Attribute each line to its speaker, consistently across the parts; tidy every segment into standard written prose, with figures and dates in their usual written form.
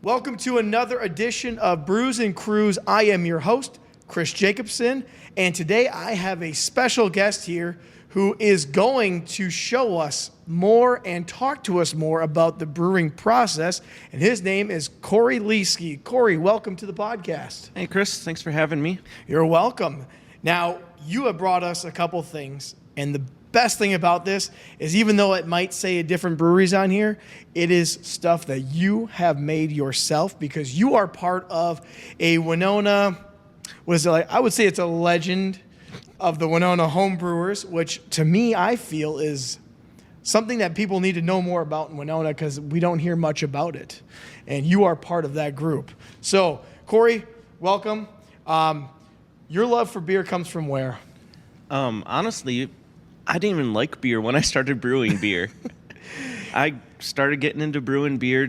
Speaker 1: Welcome to another edition of Brews Cruise. I am your host, Chris Jacobson, and today I have a special guest here who is going to show us more and talk to us more about the brewing process, and his name is Cory Lieske. Cory, welcome to the podcast.
Speaker 2: Hey, Chris. Thanks for having me.
Speaker 1: You're welcome. Now, you have brought us a couple things, and the best thing about this is even though it might say a different breweries on here, it is stuff that you have made yourself because you are part of a Winona, what is it like? I would say it's a legend of the Winona Homebrewers, which to me, I feel is something that people need to know more about in Winona because we don't hear much about it. And you are part of that group. So, Cory, welcome. Your love for beer comes from where?
Speaker 2: Honestly, I didn't even like beer when I started brewing beer. I started getting into brewing beer.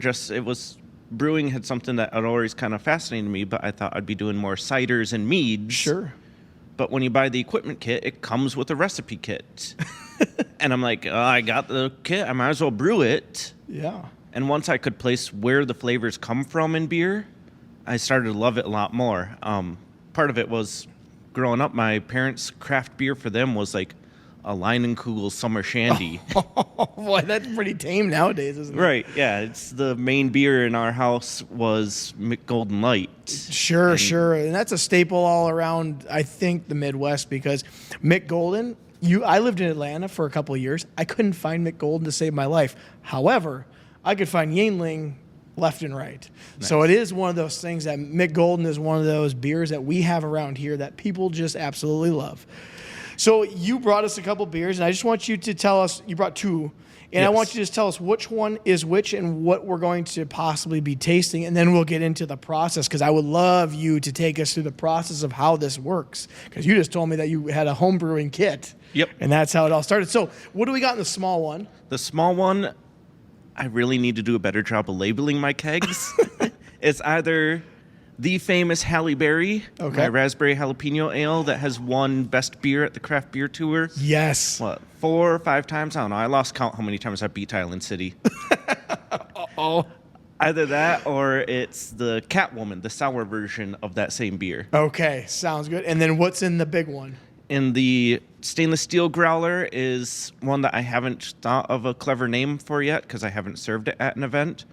Speaker 2: Brewing had something that had always kind of fascinated me, but I thought I'd be doing more ciders and meads.
Speaker 1: Sure.
Speaker 2: But when you buy the equipment kit, it comes with a recipe kit. And I'm like, I got the kit. I might as well brew it.
Speaker 1: Yeah.
Speaker 2: And once I could place where the flavors come from in beer, I started to love it a lot more. Part of it was growing up, my parents' craft beer for them was like a Leinenkugel summer shandy.
Speaker 1: Oh, boy, that's pretty tame nowadays, isn't it?
Speaker 2: Right, yeah. It's the main beer in our house was McGolden Light.
Speaker 1: Sure. And that's a staple all around, I think, the Midwest because McGolden, I lived in Atlanta for a couple of years. I couldn't find McGolden to save my life. However, I could find Yuengling left and right. Nice. So it is one of those things that McGolden is one of those beers that we have around here that people just absolutely love. So you brought us a couple beers, and I just want you to tell us, you brought two, and yes. I want you to just tell us which one is which and what we're going to possibly be tasting, and then we'll get into the process, because I would love you to take us through the process of how this works, because you just told me that you had a home brewing kit.
Speaker 2: Yep.
Speaker 1: And that's how it all started. So what do we got in the small one?
Speaker 2: The small one, I really need to do a better job of labeling my kegs. It's either the famous Halle Berry, my raspberry jalapeno ale that has won best beer at the Craft Beer Tour.
Speaker 1: Yes.
Speaker 2: 4 or 5 times? I don't know. I lost count how many times I beat Island City.
Speaker 1: Uh-oh.
Speaker 2: Either that or it's the Catwoman, the sour version of that same beer.
Speaker 1: Okay, sounds good. And then what's in the big one?
Speaker 2: In the stainless steel growler is one that I haven't thought of a clever name for yet because I haven't served it at an event.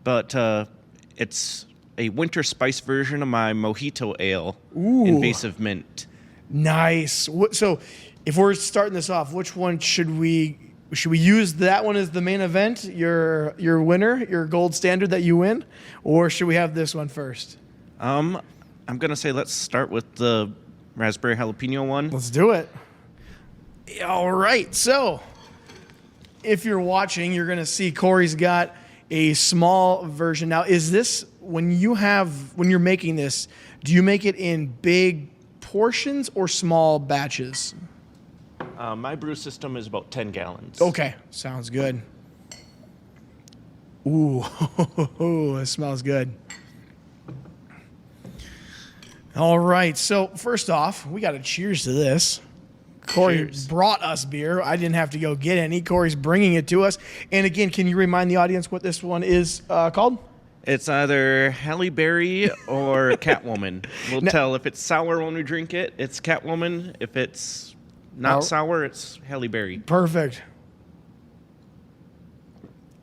Speaker 2: But it's a winter spice version of my mojito ale, invasive mint. Nice.
Speaker 1: So if we're starting this off, which one should we use that one as the main event, your winner, your gold standard that you win, or should we have this one first?
Speaker 2: I'm going to say let's start with the raspberry jalapeno one.
Speaker 1: Let's do it. All right. So if you're watching, you're going to see Cory's got a small version. Now, is this when you're making this, do you make it in big portions or small batches?
Speaker 2: My brew system is about 10 gallons.
Speaker 1: Okay, sounds good. Ooh, it smells good. All right, so first off, we got to cheers to this. Cory brought us beer. I didn't have to go get any. Cory's bringing it to us. And again, can you remind the audience what this one is called?
Speaker 2: It's either Halle Berry or Catwoman. We'll tell if it's sour when we drink it, it's Catwoman. If it's not sour, it's Halle Berry.
Speaker 1: Perfect.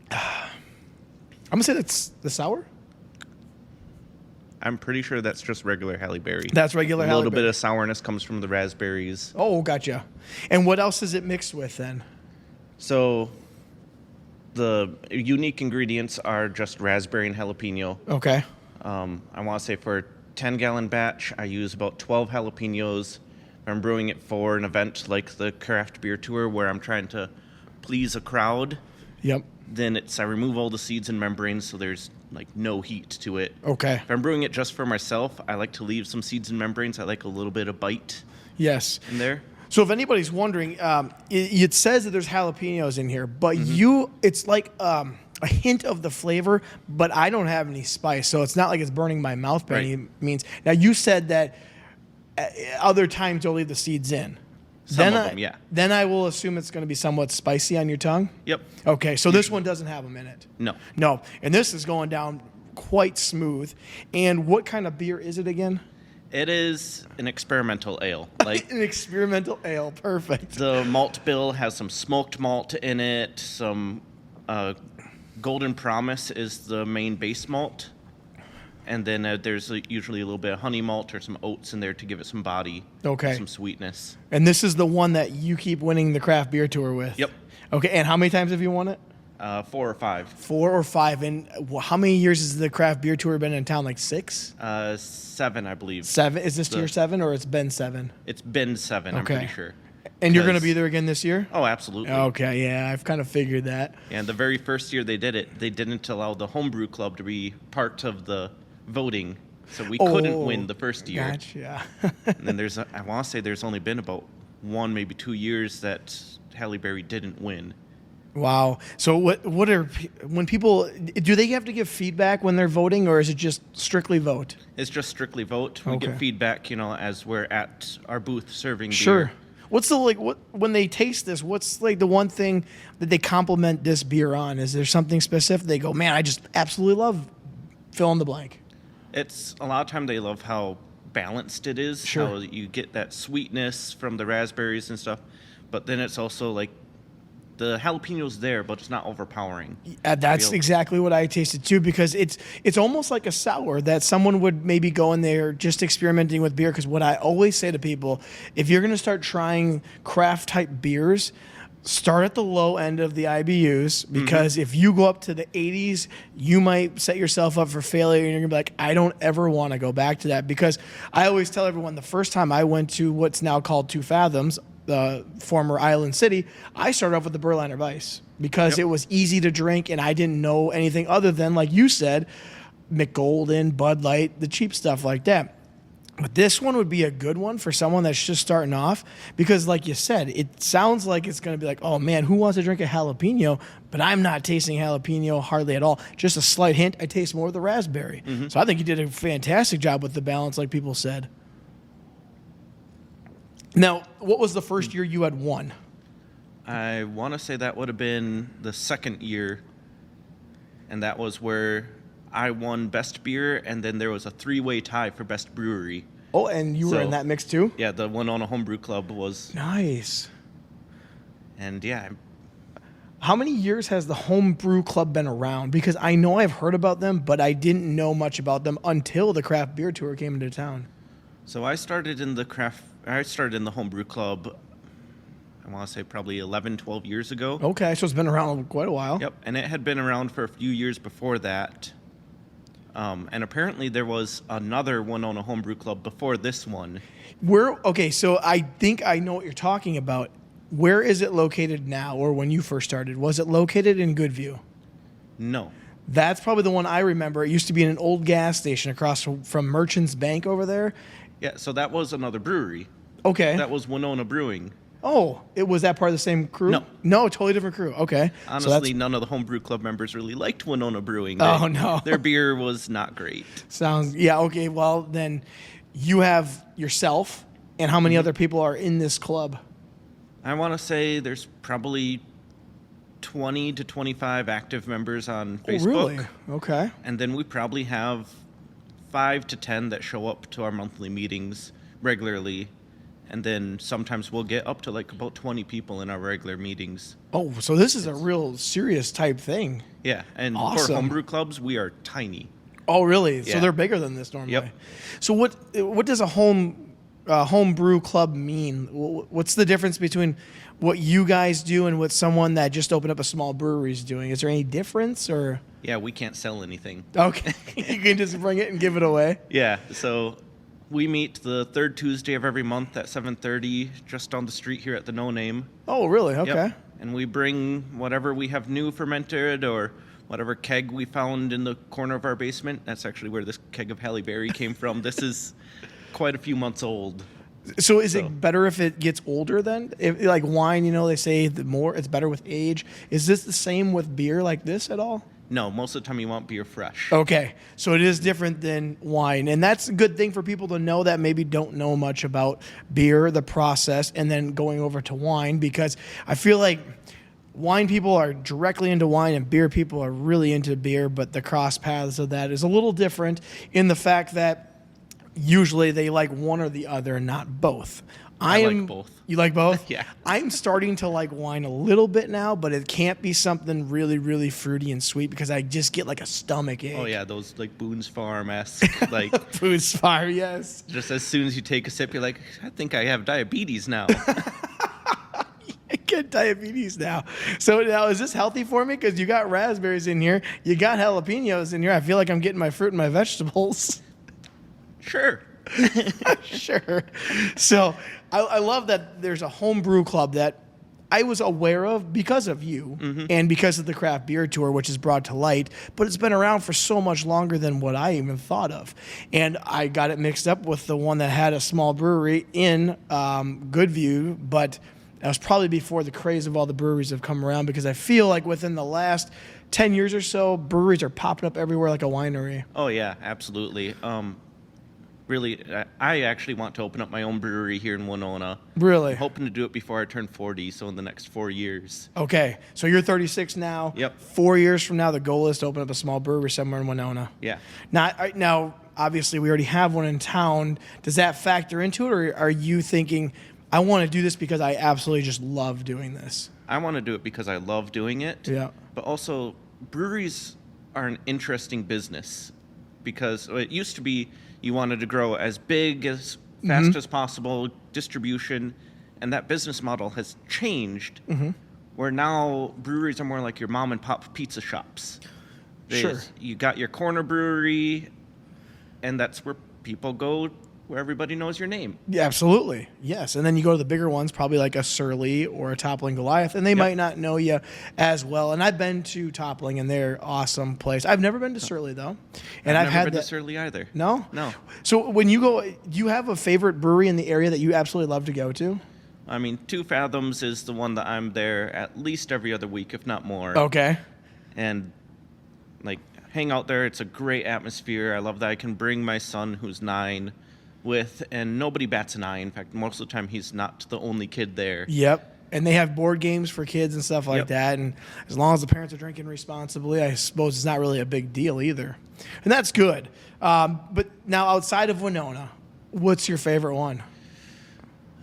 Speaker 1: I'm going to say that's the sour.
Speaker 2: I'm pretty sure that's just regular Halle Berry.
Speaker 1: That's regular Halle Berry.
Speaker 2: A little bit of sourness comes from the raspberries.
Speaker 1: Oh, gotcha. And what else is it mixed with then?
Speaker 2: So the unique ingredients are just raspberry and jalapeno.
Speaker 1: Okay.
Speaker 2: I want to say for a 10-gallon batch, I use about 12 jalapenos. If I'm brewing it for an event like the Craft Beer Tour where I'm trying to please a crowd.
Speaker 1: Yep.
Speaker 2: Then I remove all the seeds and membranes so there's like no heat to it.
Speaker 1: Okay.
Speaker 2: If I'm brewing it just for myself, I like to leave some seeds and membranes. I like a little bit of bite.
Speaker 1: Yes.
Speaker 2: In there.
Speaker 1: So if anybody's wondering, it says that there's jalapenos in here, but it's like a hint of the flavor, but I don't have any spice, so it's not like it's burning my mouth by any means. Now, you said that other times you'll leave the seeds in.
Speaker 2: Some of them, yeah.
Speaker 1: Then I will assume it's going to be somewhat spicy on your tongue?
Speaker 2: Yep.
Speaker 1: Okay, so this one doesn't have them in it?
Speaker 2: No.
Speaker 1: No, and this is going down quite smooth. And what kind of beer is it again?
Speaker 2: It is an experimental ale. Like
Speaker 1: An experimental ale. Perfect.
Speaker 2: the malt bill has some smoked malt in it. Some Golden Promise is the main base malt. And then there's usually a little bit of honey malt or some oats in there to give it some body.
Speaker 1: Okay.
Speaker 2: Some sweetness.
Speaker 1: And this is the one that you keep winning the craft beer tour with?
Speaker 2: Yep.
Speaker 1: Okay, and how many times have you won it?
Speaker 2: 4 or 5.
Speaker 1: 4 or 5. And how many years has the craft beer tour been in town? Like 6?
Speaker 2: 7, I believe.
Speaker 1: 7? Is this year 7 or it's been 7?
Speaker 2: It's been 7, I'm pretty sure.
Speaker 1: And you're going to be there again this year?
Speaker 2: Oh, absolutely.
Speaker 1: Okay, yeah, I've kind of figured that.
Speaker 2: And the very first year they did it, they didn't allow the homebrew club to be part of the voting. So we couldn't win the first year.
Speaker 1: Gotcha.
Speaker 2: And then I want to say there's only been about 1, maybe 2 years that Halle Berry didn't win.
Speaker 1: Wow. So when people, do they have to give feedback when they're voting, or is it just strictly vote?
Speaker 2: It's just strictly vote. We get feedback, as we're at our booth serving
Speaker 1: Sure.
Speaker 2: beer.
Speaker 1: What's when they taste this, what's like the one thing that they compliment this beer on? Is there something specific they go, man, I just absolutely love fill in the blank?
Speaker 2: It's a lot of time they love how balanced it is.
Speaker 1: Sure.
Speaker 2: How you get that sweetness from the raspberries and stuff. But then it's also like the jalapenos there, but it's not overpowering.
Speaker 1: That's exactly what I tasted too, because it's almost like a sour that someone would maybe go in there just experimenting with beer. Because what I always say to people, if you're going to start trying craft type beers, start at the low end of the IBUs, because if you go up to the 80s, you might set yourself up for failure, and you're going to be like, I don't ever want to go back to that. Because I always tell everyone, the first time I went to what's now called Two Fathoms, the former Island City, I started off with the Berliner Weiss because it was easy to drink, and I didn't know anything other than, like you said, McGolden, Bud Light, the cheap stuff like that. But this one would be a good one for someone that's just starting off, because like you said, it sounds like it's going to be like, oh man, who wants to drink a jalapeno? But I'm not tasting jalapeno hardly at all. Just a slight hint, I taste more of the raspberry. So I think you did a fantastic job with the balance, like people said. Now, what was the first year you had won?
Speaker 2: I want to say that would have been the second year, and that was where I won Best Beer, and then there was a 3-way tie for Best Brewery.
Speaker 1: Oh, and you were in that mix too?
Speaker 2: Yeah, the Winona Homebrew Club was.
Speaker 1: Nice.
Speaker 2: And yeah.
Speaker 1: How many years has the Homebrew Club been around? Because I know I've heard about them, but I didn't know much about them until the craft beer tour came into town.
Speaker 2: So I started in the Homebrew Club, I want to say probably 11, 12 years ago.
Speaker 1: Okay, so it's been around quite a while.
Speaker 2: Yep, and it had been around for a few years before that. And apparently there was another Winona Homebrew Club before this one.
Speaker 1: So I think I know what you're talking about. Where is it located now, or when you first started? Was it located in Goodview?
Speaker 2: No.
Speaker 1: That's probably the one I remember. It used to be in an old gas station across from Merchants Bank over there.
Speaker 2: Yeah, so that was another brewery.
Speaker 1: Okay.
Speaker 2: That was Winona Brewing.
Speaker 1: Oh, was that part of the same crew? No, totally different crew. Okay.
Speaker 2: Honestly, none of the Homebrew Club members really liked Winona Brewing.
Speaker 1: No.
Speaker 2: Their beer was not great.
Speaker 1: Okay. Well, then you have yourself, and how many other people are in this club?
Speaker 2: I want to say there's probably 20 to 25 active members on Facebook.
Speaker 1: Oh, really? Okay.
Speaker 2: And then we probably have 5 to 10 that show up to our monthly meetings regularly. And then sometimes we'll get up to like about 20 people in our regular meetings.
Speaker 1: Oh, so this is a real serious type thing.
Speaker 2: Yeah, and
Speaker 1: Awesome.
Speaker 2: for homebrew clubs, we are tiny.
Speaker 1: Oh, really?
Speaker 2: Yeah.
Speaker 1: So they're bigger than this normally.
Speaker 2: Yep.
Speaker 1: So what does a homebrew club mean? What's the difference between what you guys do and what someone that just opened up a small brewery is doing? Is there any difference, or?
Speaker 2: Yeah, we can't sell anything.
Speaker 1: Okay, you can just bring it and give it away.
Speaker 2: Yeah, so we meet the third Tuesday of every month at 7:30, just on the street here at the No Name.
Speaker 1: Oh, really? Okay.
Speaker 2: Yep. And we bring whatever we have new fermented or whatever keg we found in the corner of our basement. That's actually where this keg of Halle Berry came from. This is quite a few months old.
Speaker 1: So is it better if it gets older then? If, like wine, they say the more it's better with age. Is this the same with beer like this at all?
Speaker 2: No, most of the time you want beer fresh.
Speaker 1: Okay, so it is different than wine, and that's a good thing for people to know that maybe don't know much about beer, the process, and then going over to wine, because I feel like wine people are directly into wine and beer people are really into beer, but the cross paths of that is a little different in the fact that usually they like one or the other and not both.
Speaker 2: I like both.
Speaker 1: You like both?
Speaker 2: Yeah.
Speaker 1: I'm starting to like wine a little bit now, but it can't be something really, really fruity and sweet because I just get like a stomach ache.
Speaker 2: Oh yeah, those like Boone's Farm-esque, like
Speaker 1: Food's fire, yes.
Speaker 2: just as soon as you take a sip, you're like, I think I have diabetes now.
Speaker 1: I get diabetes now. So now is this healthy for me? Because you got raspberries in here, you got jalapenos in here. I feel like I'm getting my fruit and my vegetables.
Speaker 2: Sure.
Speaker 1: Sure. So I love that there's a homebrew club that I was aware of because of you and because of the craft beer tour, which is brought to light, but it's been around for so much longer than what I even thought of. And I got it mixed up with the one that had a small brewery in Goodview, but that was probably before the craze of all the breweries have come around, because I feel like within the last 10 years or so, breweries are popping up everywhere like a winery.
Speaker 2: Oh yeah, absolutely. Really, I actually want to open up my own brewery here in Winona.
Speaker 1: Really?
Speaker 2: I'm hoping to do it before I turn 40, so in the next 4 years.
Speaker 1: Okay, so you're 36 now.
Speaker 2: Yep.
Speaker 1: 4 years from now, the goal is to open up a small brewery somewhere in Winona.
Speaker 2: Yeah.
Speaker 1: Now, obviously, we already have one in town. Does that factor into it, or are you thinking, I want to do this because I absolutely just love doing this?
Speaker 2: I want to do it because I love doing it.
Speaker 1: Yeah.
Speaker 2: But also, breweries are an interesting business because it used to be you wanted to grow as big, as fast as possible, distribution, and that business model has changed, where now breweries are more like your mom and pop pizza shops.
Speaker 1: Sure.
Speaker 2: You got your corner brewery, and that's where people go, where everybody knows your name.
Speaker 1: Yeah, absolutely. Yes. And then you go to the bigger ones, probably like a Surly or a Toppling Goliath, and they might not know you as well. And I've been to Toppling, and they're awesome place. I've never been to Surly, though. And
Speaker 2: I've
Speaker 1: had
Speaker 2: never been
Speaker 1: that.
Speaker 2: to Surly either.
Speaker 1: No?
Speaker 2: No.
Speaker 1: So when you go, do you have a favorite brewery in the area that you absolutely love to go to?
Speaker 2: I mean, Two Fathoms is the one that I'm there at least every other week, if not more.
Speaker 1: Okay.
Speaker 2: And like hang out there. It's a great atmosphere. I love that I can bring my son, who's 9, with, and nobody bats an eye. In fact, most of the time he's not the only kid there.
Speaker 1: Yep. And they have board games for kids and stuff like that. And as long as the parents are drinking responsibly, I suppose it's not really a big deal either. And that's good. But now outside of Winona, what's your favorite one?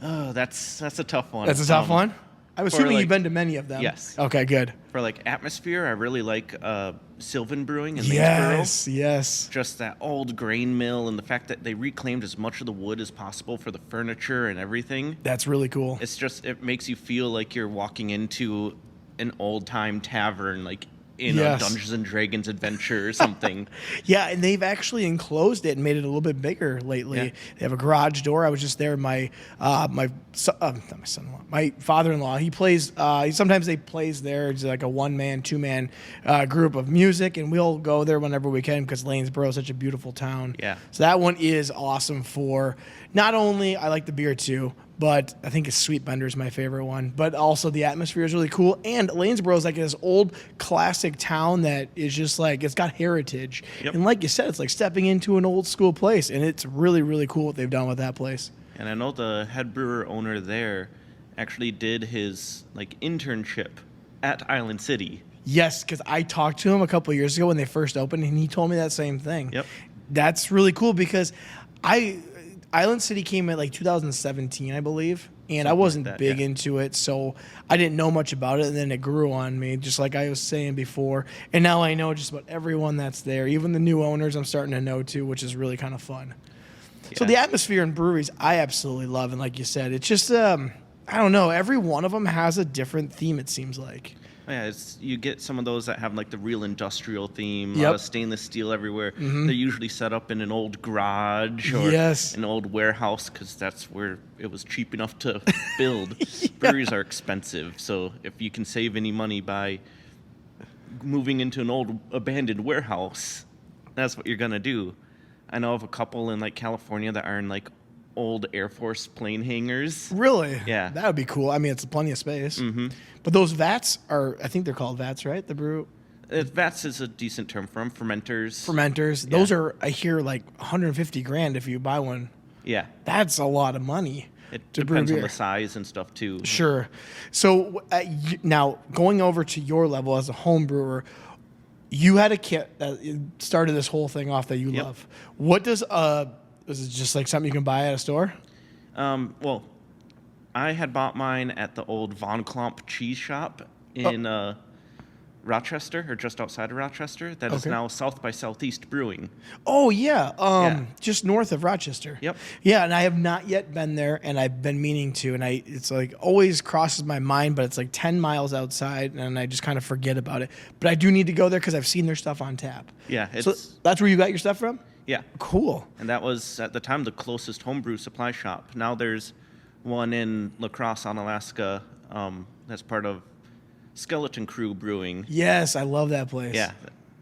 Speaker 2: Oh, that's a tough one.
Speaker 1: That's a tough one? I'm assuming
Speaker 2: like-
Speaker 1: you've been to many of them.
Speaker 2: Yes.
Speaker 1: Okay, good.
Speaker 2: For like atmosphere, I really like Sylvan Brewing in Lanesboro.
Speaker 1: Yes.
Speaker 2: Just that old grain mill and the fact that they reclaimed as much of the wood as possible for the furniture and everything.
Speaker 1: That's really cool.
Speaker 2: It's just, it makes you feel like you're walking into an old time tavern, like in a Dungeons and Dragons adventure or something.
Speaker 1: Yeah, and they've actually enclosed it and made it a little bit bigger lately.
Speaker 2: Yeah.
Speaker 1: They have a garage door. I was just there. My not my son-in-law, my father-in-law. He plays. Sometimes they plays there. It's like a one-man, two-man group of music, and we'll go there whenever we can because Lanesboro is such a beautiful town.
Speaker 2: Yeah.
Speaker 1: So that one is awesome for not only I like the beer too, but I think Sweet Bender is my favorite one. But also the atmosphere is really cool. And Lanesboro is like this old classic town that is just like, it's got heritage.
Speaker 2: Yep.
Speaker 1: And like you said, it's like stepping into an old school place. And it's really, really cool what they've done with that place.
Speaker 2: And I know the head brewer owner there actually did his like internship at Island City.
Speaker 1: Yes, because I talked to him a couple of years ago when they first opened, and he told me that same thing.
Speaker 2: Yep.
Speaker 1: That's really cool because Island City came in like 2017, I believe, and I wasn't big into it, so I didn't know much about it, and then it grew on me, just like I was saying before. And now I know just about everyone that's there, even the new owners I'm starting to know too, which is really kind of fun. Yeah. So the atmosphere in breweries, I absolutely love, and like you said, it's just, I don't know, every one of them has a different theme, it seems like.
Speaker 2: Yeah, you get some of those that have like the real industrial theme, a lot of stainless steel everywhere. They're usually set up in an old garage or an old warehouse because that's where it was cheap enough to build. Breweries are expensive, so if you can save any money by moving into an old abandoned warehouse, that's what you're gonna do. I know of a couple in like California that are in like old Air Force plane hangars.
Speaker 1: Really?
Speaker 2: Yeah.
Speaker 1: That would be cool. I mean, it's plenty of space. But those vats are, I think they're called vats, right? The brew.
Speaker 2: Vats is a decent term for them. Fermenters.
Speaker 1: Those are, I hear, like $150,000 if you buy one.
Speaker 2: Yeah.
Speaker 1: That's a lot of money.
Speaker 2: It
Speaker 1: to brew
Speaker 2: depends on
Speaker 1: beer.
Speaker 2: the size and stuff too.
Speaker 1: Sure. So now going over to your level as a home brewer, you had a kit that started this whole thing off that you
Speaker 2: Yep.
Speaker 1: love. What does is it just like something you can buy at a store?
Speaker 2: Well, I had bought mine at the old Von Klomp cheese shop in Rochester, or just outside of Rochester. That is
Speaker 1: Okay.
Speaker 2: now South by Southeast Brewing.
Speaker 1: Oh yeah,
Speaker 2: Yeah.
Speaker 1: just north of Rochester.
Speaker 2: Yep.
Speaker 1: Yeah, and I have not yet been there, and I've been meaning to, and it's like always crosses my mind, but it's like 10 miles outside, and I just kind of forget about it. But I do need to go there because I've seen their stuff on tap.
Speaker 2: Yeah,
Speaker 1: So that's where you got your stuff from?
Speaker 2: yeah.
Speaker 1: Cool.
Speaker 2: And that was, at the time, the closest homebrew supply shop. Now there's one in La Crosse on Alaska that's part of Skeleton Crew Brewing.
Speaker 1: Yes, I love that place.
Speaker 2: Yeah,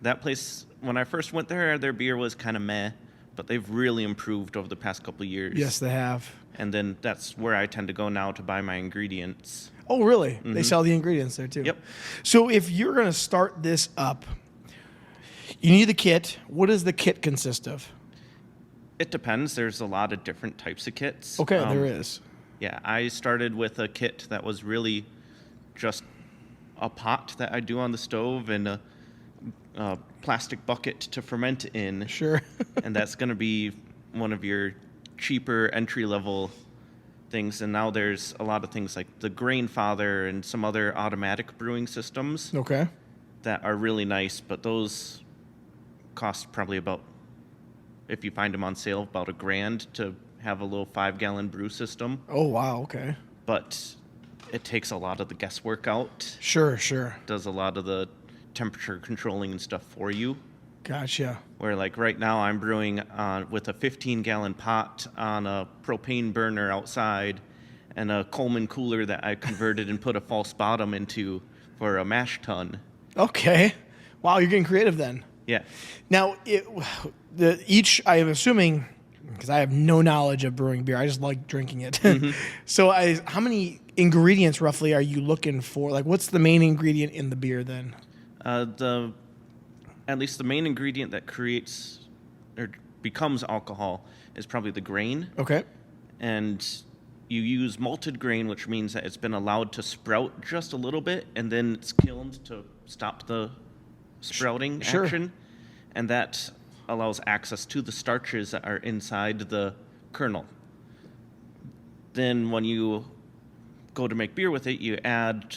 Speaker 2: that place, when I first went there, their beer was kind of meh, but they've really improved over the past couple of years.
Speaker 1: Yes, they have.
Speaker 2: And then that's where I tend to go now to buy my ingredients.
Speaker 1: Oh, really? They sell the ingredients there too.
Speaker 2: Yep.
Speaker 1: So if you're going to start this up, you need the kit. What does the kit consist of?
Speaker 2: It depends. There's a lot of different types of kits.
Speaker 1: Okay, there is.
Speaker 2: Yeah, I started with a kit that was really just a pot that I do on the stove and a plastic bucket to ferment in.
Speaker 1: Sure.
Speaker 2: And that's going to be one of your cheaper entry-level things. And now there's a lot of things like the Grain Father and some other automatic brewing systems
Speaker 1: Okay.
Speaker 2: that are really nice, but those cost probably about, if you find them on sale, about $1,000 to have a little 5-gallon brew system.
Speaker 1: Oh, wow. Okay.
Speaker 2: But it takes a lot of the guesswork out,
Speaker 1: Sure, sure.
Speaker 2: does a lot of the temperature controlling and stuff for you.
Speaker 1: Gotcha.
Speaker 2: Where like right now I'm brewing with a 15-gallon pot on a propane burner outside and a Coleman cooler that I converted and put a false bottom into for a mash tun.
Speaker 1: Okay. Wow, you're getting creative then.
Speaker 2: Yeah.
Speaker 1: Now, I am assuming, because I have no knowledge of brewing beer, I just like drinking it. So how many ingredients roughly are you looking for? Like, what's the main ingredient in the beer then?
Speaker 2: At least the main ingredient that creates or becomes alcohol is probably the grain.
Speaker 1: Okay.
Speaker 2: And you use malted grain, which means that it's been allowed to sprout just a little bit, and then it's kilned to stop the sprouting
Speaker 1: Sure.
Speaker 2: action. And that allows access to the starches that are inside the kernel. Then when you go to make beer with it, you add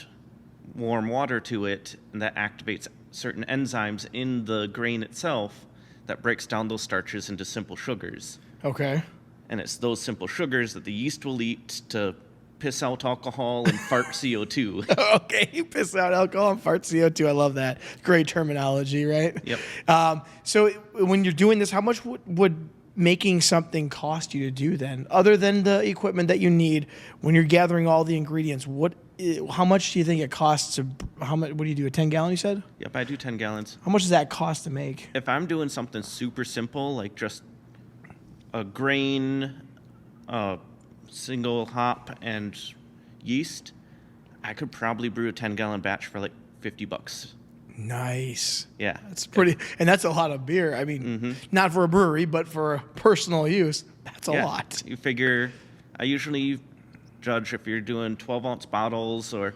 Speaker 2: warm water to it, and that activates certain enzymes in the grain itself that breaks down those starches into simple sugars.
Speaker 1: Okay.
Speaker 2: And it's those simple sugars that the yeast will eat to piss out alcohol and fart CO2.
Speaker 1: Okay, you piss out alcohol and fart CO2. I love that. Great terminology, right?
Speaker 2: Yep.
Speaker 1: So when you're doing this, how much would making something cost you to do then, other than the equipment that you need when you're gathering all the ingredients? How much do you think it costs to? What do you do? A 10-gallon? You said.
Speaker 2: Yep, I do 10 gallons.
Speaker 1: How much does that cost to make?
Speaker 2: If I'm doing something super simple, like just a grain, single hop, and yeast, I could probably brew a 10-gallon batch for like $50.
Speaker 1: Nice.
Speaker 2: Yeah.
Speaker 1: That's pretty, and that's a lot of beer. I mean, not for a brewery, but for personal use, that's a lot.
Speaker 2: You figure, I usually judge if you're doing 12-ounce bottles or,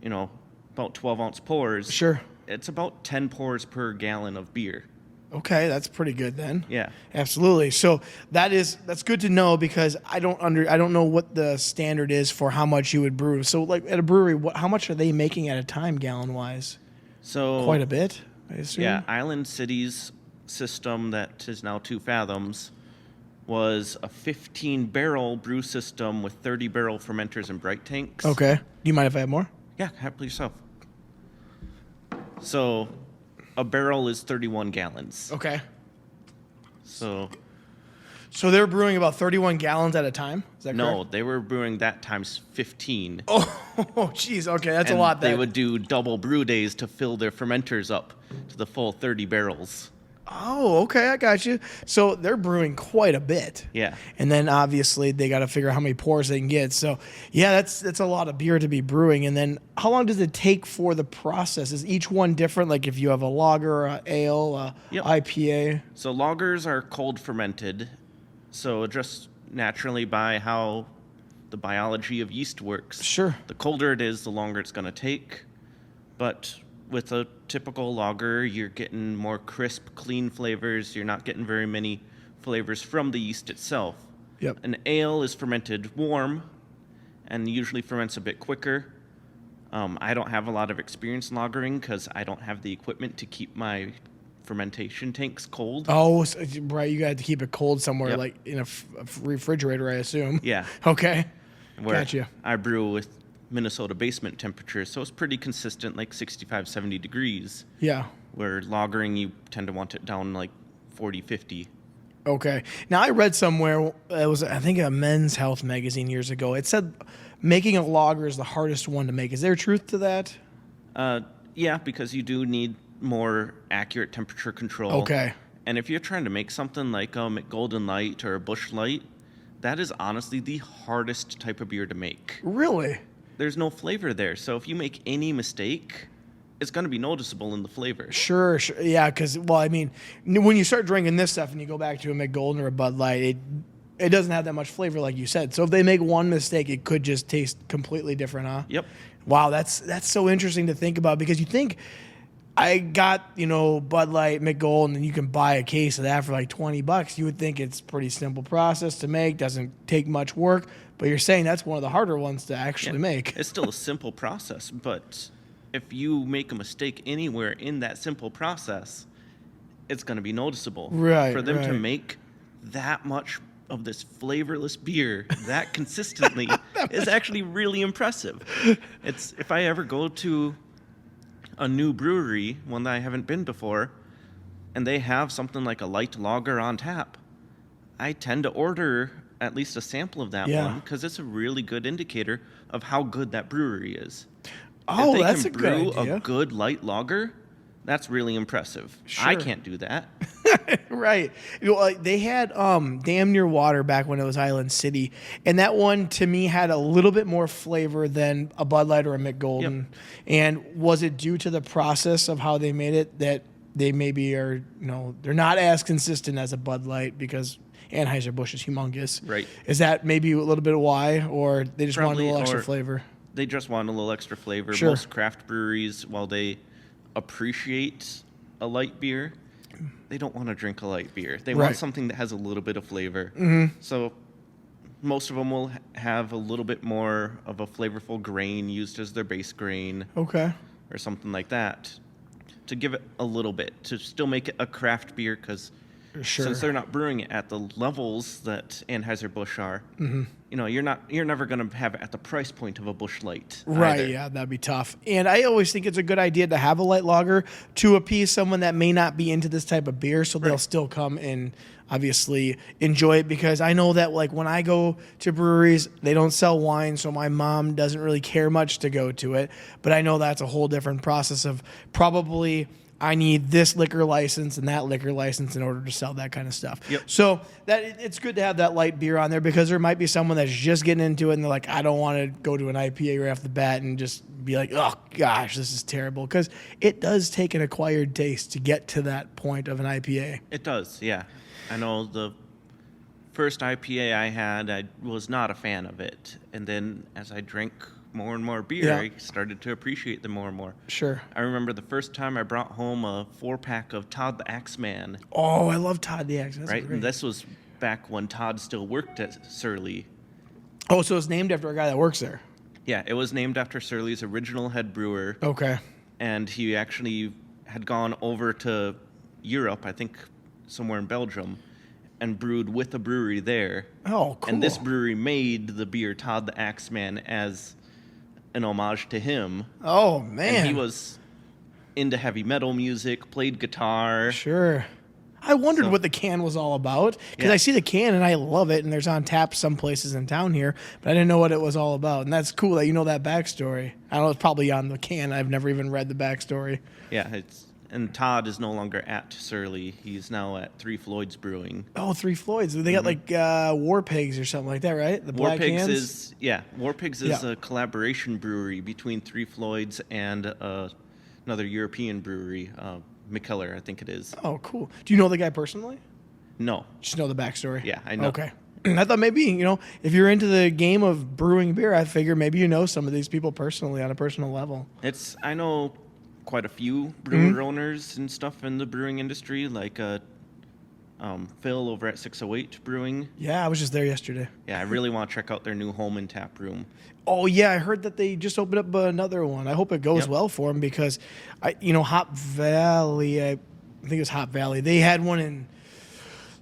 Speaker 2: about 12-ounce pours.
Speaker 1: Sure.
Speaker 2: It's about 10 pours per gallon of beer.
Speaker 1: Okay, that's pretty good then.
Speaker 2: Yeah.
Speaker 1: Absolutely. So that's good to know, because I don't know what the standard is for how much you would brew. So like at a brewery, how much are they making at a time gallon wise?
Speaker 2: So
Speaker 1: Quite a bit, I assume.
Speaker 2: Yeah, Island City's system that is now 2 fathoms was a 15-barrel brew system with 30-barrel fermenters and bright tanks.
Speaker 1: Okay. Do you mind if I have more?
Speaker 2: Yeah, happily so. So a barrel is 31 gallons.
Speaker 1: Okay.
Speaker 2: So
Speaker 1: So they're brewing about 31 gallons at a time? Is that
Speaker 2: no,
Speaker 1: correct?
Speaker 2: they were brewing that times 15.
Speaker 1: Oh, geez. Okay, that's
Speaker 2: And
Speaker 1: a lot.
Speaker 2: they
Speaker 1: Then.
Speaker 2: would do double brew days to fill their fermenters up to the full 30 barrels.
Speaker 1: Oh, okay, I got you. So they're brewing quite a bit.
Speaker 2: Yeah.
Speaker 1: And then obviously they got to figure out how many pours they can get. So yeah, that's a lot of beer to be brewing. And then how long does it take for the process? Is each one different? Like if you have a lager, a ale, a
Speaker 2: Yep.
Speaker 1: IPA?
Speaker 2: So lagers are cold fermented. So just naturally by how the biology of yeast works.
Speaker 1: Sure.
Speaker 2: The colder it is, the longer it's going to take. But with a typical lager, you're getting more crisp, clean flavors. You're not getting very many flavors from the yeast itself.
Speaker 1: Yep.
Speaker 2: An ale is fermented warm and usually ferments a bit quicker. I don't have a lot of experience in lagering because I don't have the equipment to keep my fermentation tanks cold.
Speaker 1: Oh, right. You got to keep it cold somewhere,
Speaker 2: Yep.
Speaker 1: like in a refrigerator, I assume.
Speaker 2: Yeah.
Speaker 1: Okay.
Speaker 2: Where
Speaker 1: Gotcha.
Speaker 2: I brew with Minnesota basement temperatures, so it's pretty consistent, like 65, 70 degrees.
Speaker 1: Yeah.
Speaker 2: Where lagering, you tend to want it down like 40, 50.
Speaker 1: Okay. Now, I read somewhere, it was, I think, a Men's Health magazine years ago. It said making a lager is the hardest one to make. Is there truth to that?
Speaker 2: Yeah, because you do need more accurate temperature control.
Speaker 1: Okay.
Speaker 2: And if you're trying to make something like a McGolden Light or a Busch Light, that is honestly the hardest type of beer to make.
Speaker 1: Really?
Speaker 2: There's no flavor there. So if you make any mistake, it's going to be noticeable in the flavor.
Speaker 1: Sure. Yeah, because, well, I mean, when you start drinking this stuff and you go back to a McGolden or a Bud Light, it doesn't have that much flavor like you said. So if they make one mistake, it could just taste completely different, huh?
Speaker 2: Yep.
Speaker 1: Wow, that's so interesting to think about, because you think I got, Bud Light, McGolden, and you can buy a case of that for like $20. You would think it's a pretty simple process to make, doesn't take much work, but you're saying that's one of the harder ones to actually make.
Speaker 2: It's still a simple process, but if you make a mistake anywhere in that simple process, it's going to be noticeable.
Speaker 1: Right.
Speaker 2: For them to
Speaker 1: right.
Speaker 2: make that much of this flavorless beer that consistently is actually really impressive. It's if I ever go to a new brewery, one that I haven't been before, and they have something like a light lager on tap, I tend to order at least a sample of that one, because it's a really good indicator of how good that brewery is.
Speaker 1: Oh,
Speaker 2: if they
Speaker 1: that's
Speaker 2: can
Speaker 1: a good
Speaker 2: brew
Speaker 1: idea.
Speaker 2: a good light lager, that's really impressive. I
Speaker 1: Sure.
Speaker 2: can't do that.
Speaker 1: Right. They had Damn Near Water back when it was Island City, and that one to me had a little bit more flavor than a Bud Light or a McGolden.
Speaker 2: Yep.
Speaker 1: And was it due to the process of how they made it that they maybe are, they're not as consistent as a Bud Light because Anheuser-Busch is humongous?
Speaker 2: Right.
Speaker 1: Is that maybe a little bit of why, or they just wanted a
Speaker 2: Probably,
Speaker 1: little extra
Speaker 2: or-
Speaker 1: flavor?
Speaker 2: They just want a little extra flavor.
Speaker 1: Sure.
Speaker 2: Most craft breweries, while they appreciate a light beer, they don't want to drink a light beer. They want
Speaker 1: Right.
Speaker 2: something that has a little bit of flavor.
Speaker 1: Mm-hmm.
Speaker 2: So most of them will have a little bit more of a flavorful grain used as their base grain
Speaker 1: Okay.
Speaker 2: or something like that to give it a little bit, to still make it a craft beer, because
Speaker 1: Sure.
Speaker 2: since they're not brewing it at the levels that Anheuser-Busch are, you're never going to have it at the price point of a Busch Light.
Speaker 1: Right,
Speaker 2: either.
Speaker 1: yeah, that'd be tough. And I always think it's a good idea to have a light lager to appease someone that may not be into this type of beer, so they'll still come and obviously enjoy it, because I know that like when I go to breweries, they don't sell wine, so my mom doesn't really care much to go to it, but I know that's a whole different process of probably I need this liquor license and that liquor license in order to sell that kind of stuff.
Speaker 2: Yep.
Speaker 1: So that it's good to have that light beer on there, because there might be someone that's just getting into it and they're like, I don't want to go to an IPA right off the bat and just be like, oh gosh, this is terrible, because it does take an acquired taste to get to that point of an IPA.
Speaker 2: It does, yeah. I know the first IPA I had, I was not a fan of it. And then as I drank more and more beer,
Speaker 1: Yeah.
Speaker 2: I started to appreciate them more and more.
Speaker 1: Sure.
Speaker 2: I remember the first time I brought home a 4-pack of Todd the Axeman,
Speaker 1: Oh, I love Todd the Axe. That's
Speaker 2: right?
Speaker 1: great.
Speaker 2: And this was back when Todd still worked at Surly.
Speaker 1: Oh, so it's named after a guy that works there.
Speaker 2: Yeah, it was named after Surly's original head brewer,
Speaker 1: Okay.
Speaker 2: and he actually had gone over to Europe, I think somewhere in Belgium, and brewed with a brewery there.
Speaker 1: Oh, cool.
Speaker 2: And this brewery made the beer Todd the Axeman as an homage to him.
Speaker 1: Oh, man.
Speaker 2: And he was into heavy metal music, played guitar.
Speaker 1: Sure. I wondered what the can was all about, because
Speaker 2: Yeah.
Speaker 1: I see the can and I love it, and there's on tap some places in town here, but I didn't know what it was all about. And that's cool that you know that backstory. I know it's probably on the can. I've never even read the backstory.
Speaker 2: Yeah, and Todd is no longer at Surly. He's now at Three Floyds Brewing.
Speaker 1: Oh, Three Floyds. They got like War Pigs or something like that, right? The
Speaker 2: War
Speaker 1: black
Speaker 2: Pigs
Speaker 1: cans?
Speaker 2: War Pigs is a collaboration brewery between Three Floyds and another European brewery, Mikkeller, I think it is.
Speaker 1: Oh, cool. Do you know the guy personally?
Speaker 2: No.
Speaker 1: Just know the backstory?
Speaker 2: Yeah, I know.
Speaker 1: Okay. I thought maybe, if you're into the game of brewing beer, I figure maybe you know some of these people personally on a personal level.
Speaker 2: I know quite a few brewer owners and stuff in the brewing industry, like Phil over at 608 Brewing.
Speaker 1: Yeah, I was just there yesterday.
Speaker 2: Yeah, I really want to check out their new home and tap room.
Speaker 1: Oh, yeah, I heard that they just opened up another one. I hope it goes well for them because, Hop Valley, I think it was Hop Valley. They had one in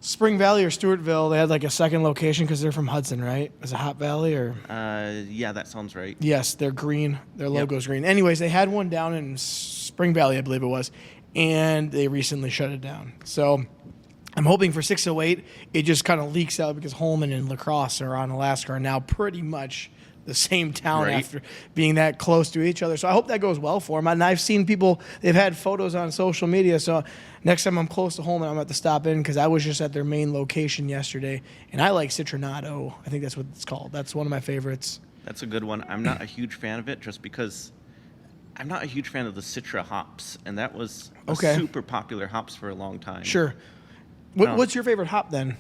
Speaker 1: Spring Valley or Stewartville. They had like a second location because they're from Hudson, right? Is it Hop Valley or?
Speaker 2: Yeah, that sounds right.
Speaker 1: Yes, they're green. Their logo's green. Anyways, they had one down in Spring Valley, I believe it was, and they recently shut it down. So I'm hoping for 608, it just kind of leaks out because Holman and La Crosse are on Alaska are now pretty much the same town after being that close to each other. So I hope that goes well for them. And I've seen people, they've had photos on social media. So next time I'm close to Holman, I'm going to have to stop in because I was just at their main location yesterday. And I like Citronato. I think that's what it's called. That's one of my favorites.
Speaker 2: That's a good one. I'm not a huge fan of it just because I'm not a huge fan of the Citra hops. And that was a super popular hops for a long time.
Speaker 1: Sure. What's your favorite hop then?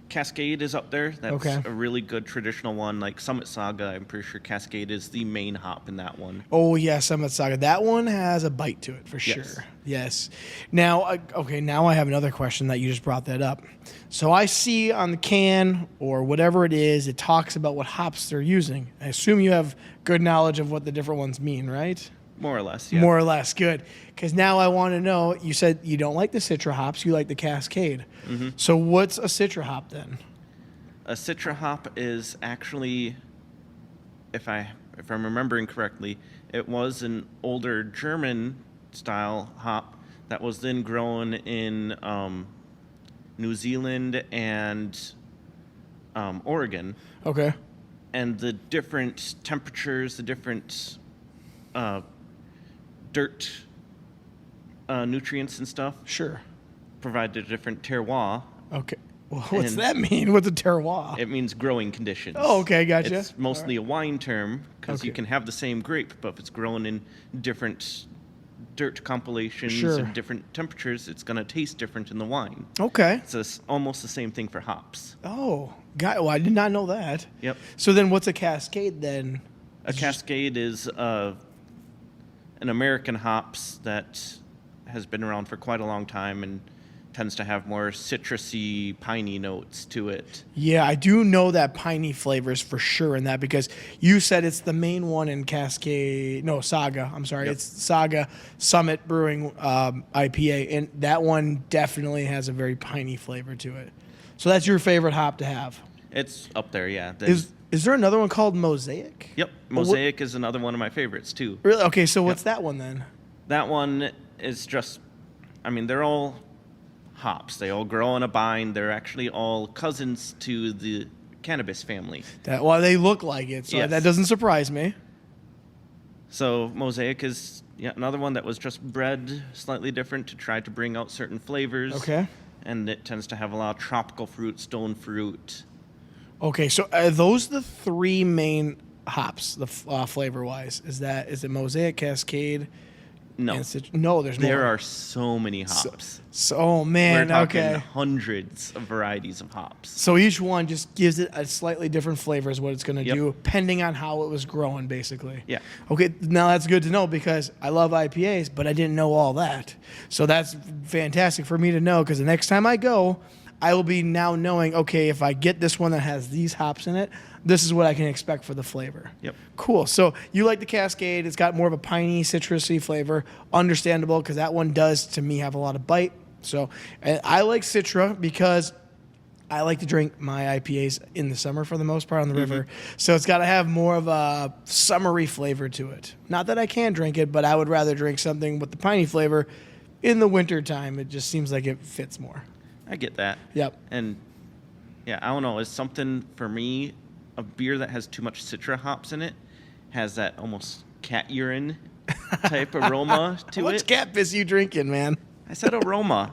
Speaker 2: Cascade is up there. That's a really good traditional one. Like Summit Saga, I'm pretty sure Cascade is the main hop in that one.
Speaker 1: Oh, yeah, Summit Saga. That one has a bite to it for sure. Yes. Now, now I have another question that you just brought that up. So I see on the can or whatever it is, it talks about what hops they're using. I assume you have good knowledge of what the different ones mean, right?
Speaker 2: More or less, yeah.
Speaker 1: More or less, good. Because now I want to know, you said you don't like the Citra hops, you like the Cascade. Mm-hmm. So what's a Citra hop then?
Speaker 2: A Citra hop is actually, if I'm remembering correctly, it was an older German-style hop that was then grown in New Zealand and Oregon.
Speaker 1: Okay.
Speaker 2: And the different temperatures, the different dirt nutrients and stuff provide a different terroir.
Speaker 1: Okay. Well, what's that mean? What's a terroir?
Speaker 2: It means growing conditions.
Speaker 1: Oh, okay, gotcha.
Speaker 2: It's mostly a wine term because you can have the same grape, but if it's grown in different dirt compilations and different temperatures, it's going to taste different in the wine. Okay. It's almost the same thing for hops.
Speaker 1: Oh, well, I did not know that.
Speaker 2: Yep.
Speaker 1: So then what's a Cascade then?
Speaker 2: A Cascade is an American hops that has been around for quite a long time and tends to have more citrusy, piney notes to it.
Speaker 1: Yeah, I do know that piney flavors for sure in that because you said it's the main one in Saga. I'm sorry. Yep. It's Saga Summit Brewing IPA, and that one definitely has a very piney flavor to it. So that's your favorite hop to have?
Speaker 2: It's up there, yeah.
Speaker 1: Is there another one called Mosaic?
Speaker 2: Yep, Mosaic is another one of my favorites too.
Speaker 1: Really? Okay, so what's that one then?
Speaker 2: That one is just, they're all hops. They all grow on a vine. They're actually all cousins to the cannabis family.
Speaker 1: They look like it, so that doesn't surprise me.
Speaker 2: So Mosaic is another one that was just bred slightly different to try to bring out certain flavors. Okay. And it tends to have a lot of tropical fruit, stone fruit.
Speaker 1: Okay, so are those the three main hops, the flavor-wise? Is it Mosaic, Cascade?
Speaker 2: No.
Speaker 1: No, there's more.
Speaker 2: There are so many hops.
Speaker 1: Oh, man,
Speaker 2: we're talking hundreds of varieties of hops.
Speaker 1: So each one just gives it a slightly different flavor is what it's going to do, depending on how it was growing, basically. Yeah. Okay, now that's good to know because I love IPAs, but I didn't know all that. So that's fantastic for me to know because the next time I go, I will be now knowing, okay, if I get this one that has these hops in it, this is what I can expect for the flavor. Yep. Cool. So you like the Cascade. It's got more of a piney, citrusy flavor. Understandable because that one does, to me, have a lot of bite. So and I like Citra because I like to drink my IPAs in the summer for the most part on the river. So it's got to have more of a summery flavor to it. Not that I can't drink it, but I would rather drink something with the piney flavor in the wintertime. It just seems like it fits more.
Speaker 2: I get that.
Speaker 1: Yep.
Speaker 2: And I don't know. It's something for me. A beer that has too much Citra hops in it has that almost cat urine type aroma to it.
Speaker 1: What's cat piss you drinking, man?
Speaker 2: I said aroma.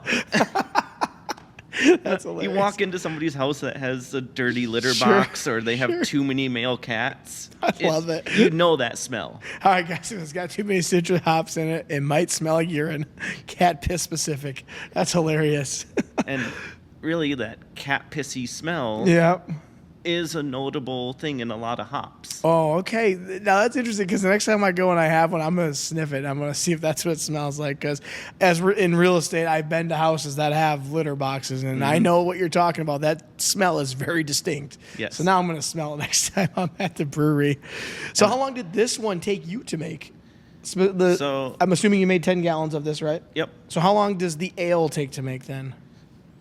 Speaker 1: That's hilarious.
Speaker 2: You walk into somebody's house that has a dirty litter box or they have too many male cats.
Speaker 1: I love it.
Speaker 2: You know that smell.
Speaker 1: All right, guys, if it's got too many Citra hops in it, it might smell like urine. Cat piss specific. That's hilarious.
Speaker 2: And really that cat pissy smell
Speaker 1: Yeah.
Speaker 2: is a notable thing in a lot of hops.
Speaker 1: Oh, okay. Now that's interesting because the next time I go and I have one, I'm going to sniff it. I'm going to see if that's what it smells like. Because in real estate, I've been to houses that have litter boxes, and I know what you're talking about. That smell is very distinct.
Speaker 2: Yes.
Speaker 1: So now I'm going to smell it next time I'm at the brewery. So how long did this one take you to make?
Speaker 2: So
Speaker 1: I'm assuming you made 10 gallons of this, right?
Speaker 2: Yep.
Speaker 1: So how long does the ale take to make then?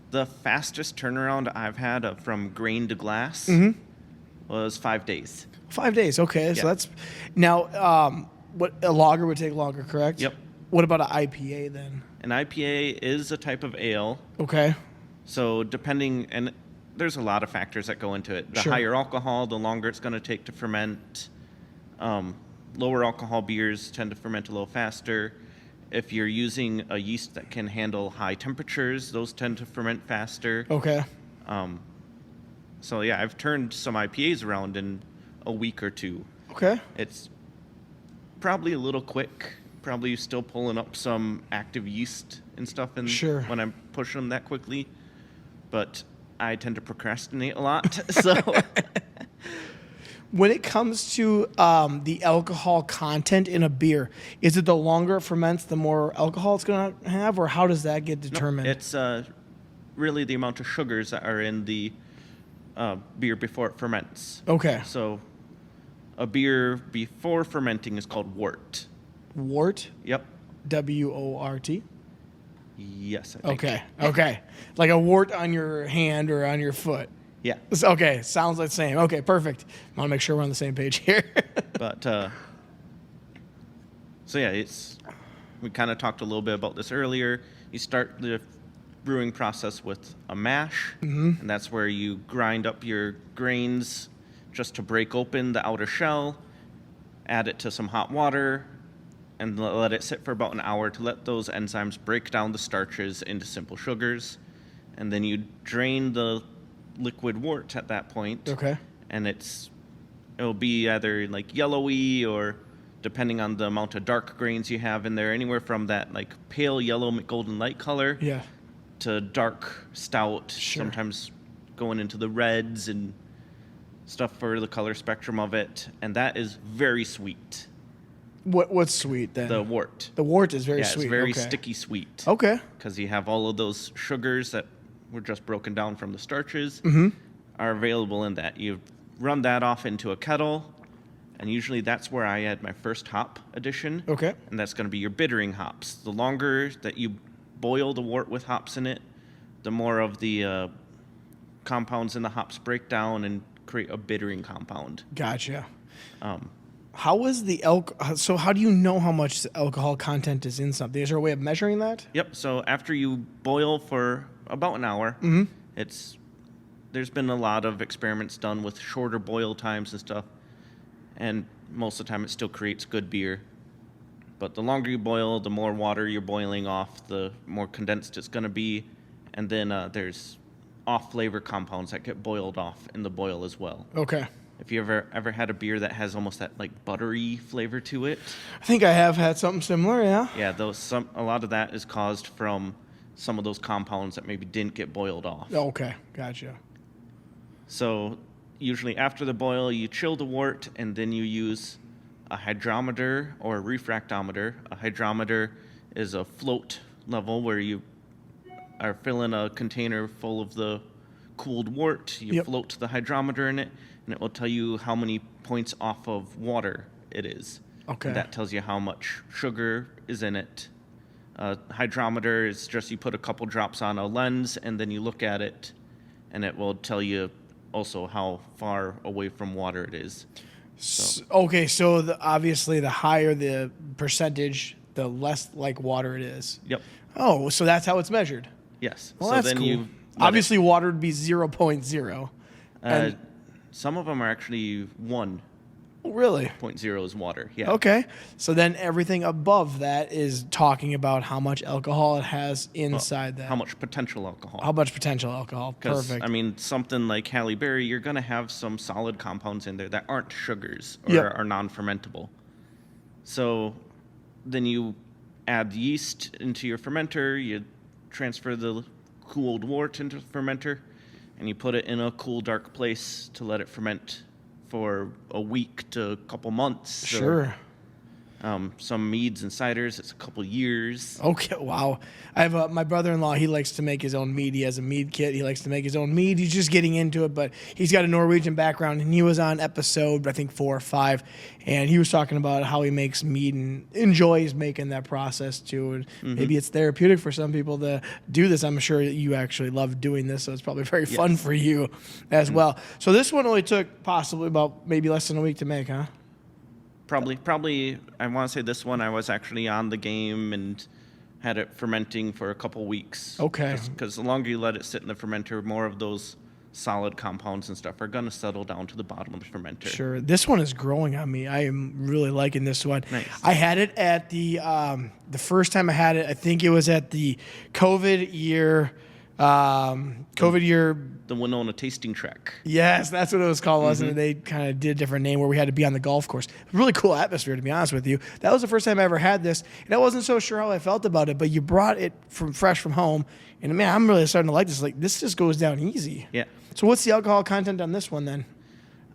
Speaker 2: The fastest turnaround I've had from grain to glass was 5 days.
Speaker 1: 5 days. Okay. So
Speaker 2: Yeah.
Speaker 1: that's now. What a lager would take longer, correct?
Speaker 2: Yep.
Speaker 1: What about an IPA then?
Speaker 2: An IPA is a type of ale.
Speaker 1: Okay.
Speaker 2: So depending, and there's a lot of factors that go into it. The
Speaker 1: Sure.
Speaker 2: higher alcohol, the longer it's going to take to ferment. Lower alcohol beers tend to ferment a little faster. If you're using a yeast that can handle high temperatures, those tend to ferment faster.
Speaker 1: Okay.
Speaker 2: So yeah, I've turned some IPAs around in a week or two.
Speaker 1: Okay.
Speaker 2: It's probably a little quick. Probably still pulling up some active yeast and stuff
Speaker 1: Sure.
Speaker 2: when I'm pushing them that quickly. But I tend to procrastinate a lot. So
Speaker 1: When it comes to the alcohol content in a beer, is it the longer it ferments, the more alcohol it's going to have, or how does that get determined?
Speaker 2: it's really the amount of sugars that are in the beer before it ferments.
Speaker 1: Okay.
Speaker 2: So a beer before fermenting is called wort.
Speaker 1: Wort?
Speaker 2: Yep.
Speaker 1: W-O-R-T?
Speaker 2: Yes, I think.
Speaker 1: Okay. Like a wart on your hand or on your foot.
Speaker 2: Yeah.
Speaker 1: Okay. Sounds like the same. Okay, perfect. I want to make sure we're on the same page here.
Speaker 2: But so yeah, we kind of talked a little bit about this earlier. You start the brewing process with a mash, and that's where you grind up your grains just to break open the outer shell, add it to some hot water, and let it sit for about an hour to let those enzymes break down the starches into simple sugars. And then you drain the liquid wort at that point.
Speaker 1: Okay.
Speaker 2: And it'll be either like yellowy or, depending on the amount of dark grains you have in there, anywhere from that like pale yellow golden light color
Speaker 1: Yeah.
Speaker 2: to dark stout,
Speaker 1: Sure.
Speaker 2: sometimes going into the reds and stuff for the color spectrum of it. And that is very sweet.
Speaker 1: What's sweet then?
Speaker 2: The wort.
Speaker 1: The wort is very
Speaker 2: Yeah,
Speaker 1: sweet.
Speaker 2: it's very
Speaker 1: okay.
Speaker 2: sticky sweet.
Speaker 1: Okay.
Speaker 2: Because you have all of those sugars that were just broken down from the starches are available in that. You run that off into a kettle, and usually that's where I add my first hop addition.
Speaker 1: Okay.
Speaker 2: And that's going to be your bittering hops. The longer that you boil the wort with hops in it, the more of the compounds in the hops break down and create a bittering compound.
Speaker 1: Gotcha. How is the so how do you know how much alcohol content is in something? Is there a way of measuring that?
Speaker 2: Yep. So after you boil for about an hour, there's been a lot of experiments done with shorter boil times and stuff, and most of the time it still creates good beer. But the longer you boil, the more water you're boiling off, the more condensed it's going to be, and then there's off-flavor compounds that get boiled off in the boil as well.
Speaker 1: Okay.
Speaker 2: If you ever had a beer that has almost that like buttery flavor to it,
Speaker 1: I think I have had something similar, yeah.
Speaker 2: yeah, a lot of that is caused from some of those compounds that maybe didn't get boiled off.
Speaker 1: Okay, gotcha.
Speaker 2: So usually after the boil, you chill the wort, and then you use a hydrometer or a refractometer. A hydrometer is a float level where you are filling a container full of the cooled wort. You float the hydrometer in it, and it will tell you how many points off of water it is.
Speaker 1: Okay.
Speaker 2: And that tells you how much sugar is in it. Hydrometer is just you put a couple drops on a lens, and then you look at it, and it will tell you also how far away from water it is.
Speaker 1: Okay, so obviously the higher the percentage, the less like water it is.
Speaker 2: Yep.
Speaker 1: Oh, so that's how it's measured.
Speaker 2: Yes.
Speaker 1: Well,
Speaker 2: so
Speaker 1: that's
Speaker 2: then
Speaker 1: cool.
Speaker 2: you
Speaker 1: Obviously, water would be 0.0. And
Speaker 2: some of them are actually 1.0
Speaker 1: really?
Speaker 2: is water. Yeah.
Speaker 1: Okay. So then everything above that is talking about how much alcohol it has inside that.
Speaker 2: How much potential alcohol?
Speaker 1: How much potential alcohol? Perfect.
Speaker 2: I mean, something like Halle Berry, you're going to have some solid compounds in there that aren't sugars or are non-fermentable. So then you add yeast into your fermenter, you transfer the cooled wort into the fermenter, and you put it in a cool, dark place to let it ferment for a week to a couple months.
Speaker 1: Sure.
Speaker 2: Some meads and ciders, it's a couple years.
Speaker 1: Okay, wow. I have my brother-in-law. He likes to make his own mead. He has a mead kit. He likes to make his own mead. He's just getting into it, but he's got a Norwegian background, and he was on episode, I think, 4 or 5, and he was talking about how he makes mead and enjoys making that process too. And maybe it's therapeutic for some people to do this. I'm sure that you actually love doing this, so it's probably very fun for you as well. So this one only took possibly about maybe less than a week to make, huh?
Speaker 2: Probably. I want to say this one I was actually on the game and had it fermenting for a couple weeks.
Speaker 1: Okay.
Speaker 2: Because the longer you let it sit in the fermenter, more of those solid compounds and stuff are going to settle down to the bottom of the fermenter.
Speaker 1: Sure. This one is growing on me. I am really liking this one.
Speaker 2: Nice.
Speaker 1: I had it at the first time I had it, I think it was at the COVID year.
Speaker 2: The Winona tasting trek.
Speaker 1: Yes, that's what it was called, wasn't it? They kind of did a different name where we had to be on the golf course. Really cool atmosphere, to be honest with you. That was the first time I ever had this, and I wasn't so sure how I felt about it, but you brought it fresh from home, and man, I'm really starting to like this. Like, this just goes down easy.
Speaker 2: Yeah.
Speaker 1: So what's the alcohol content on this one then?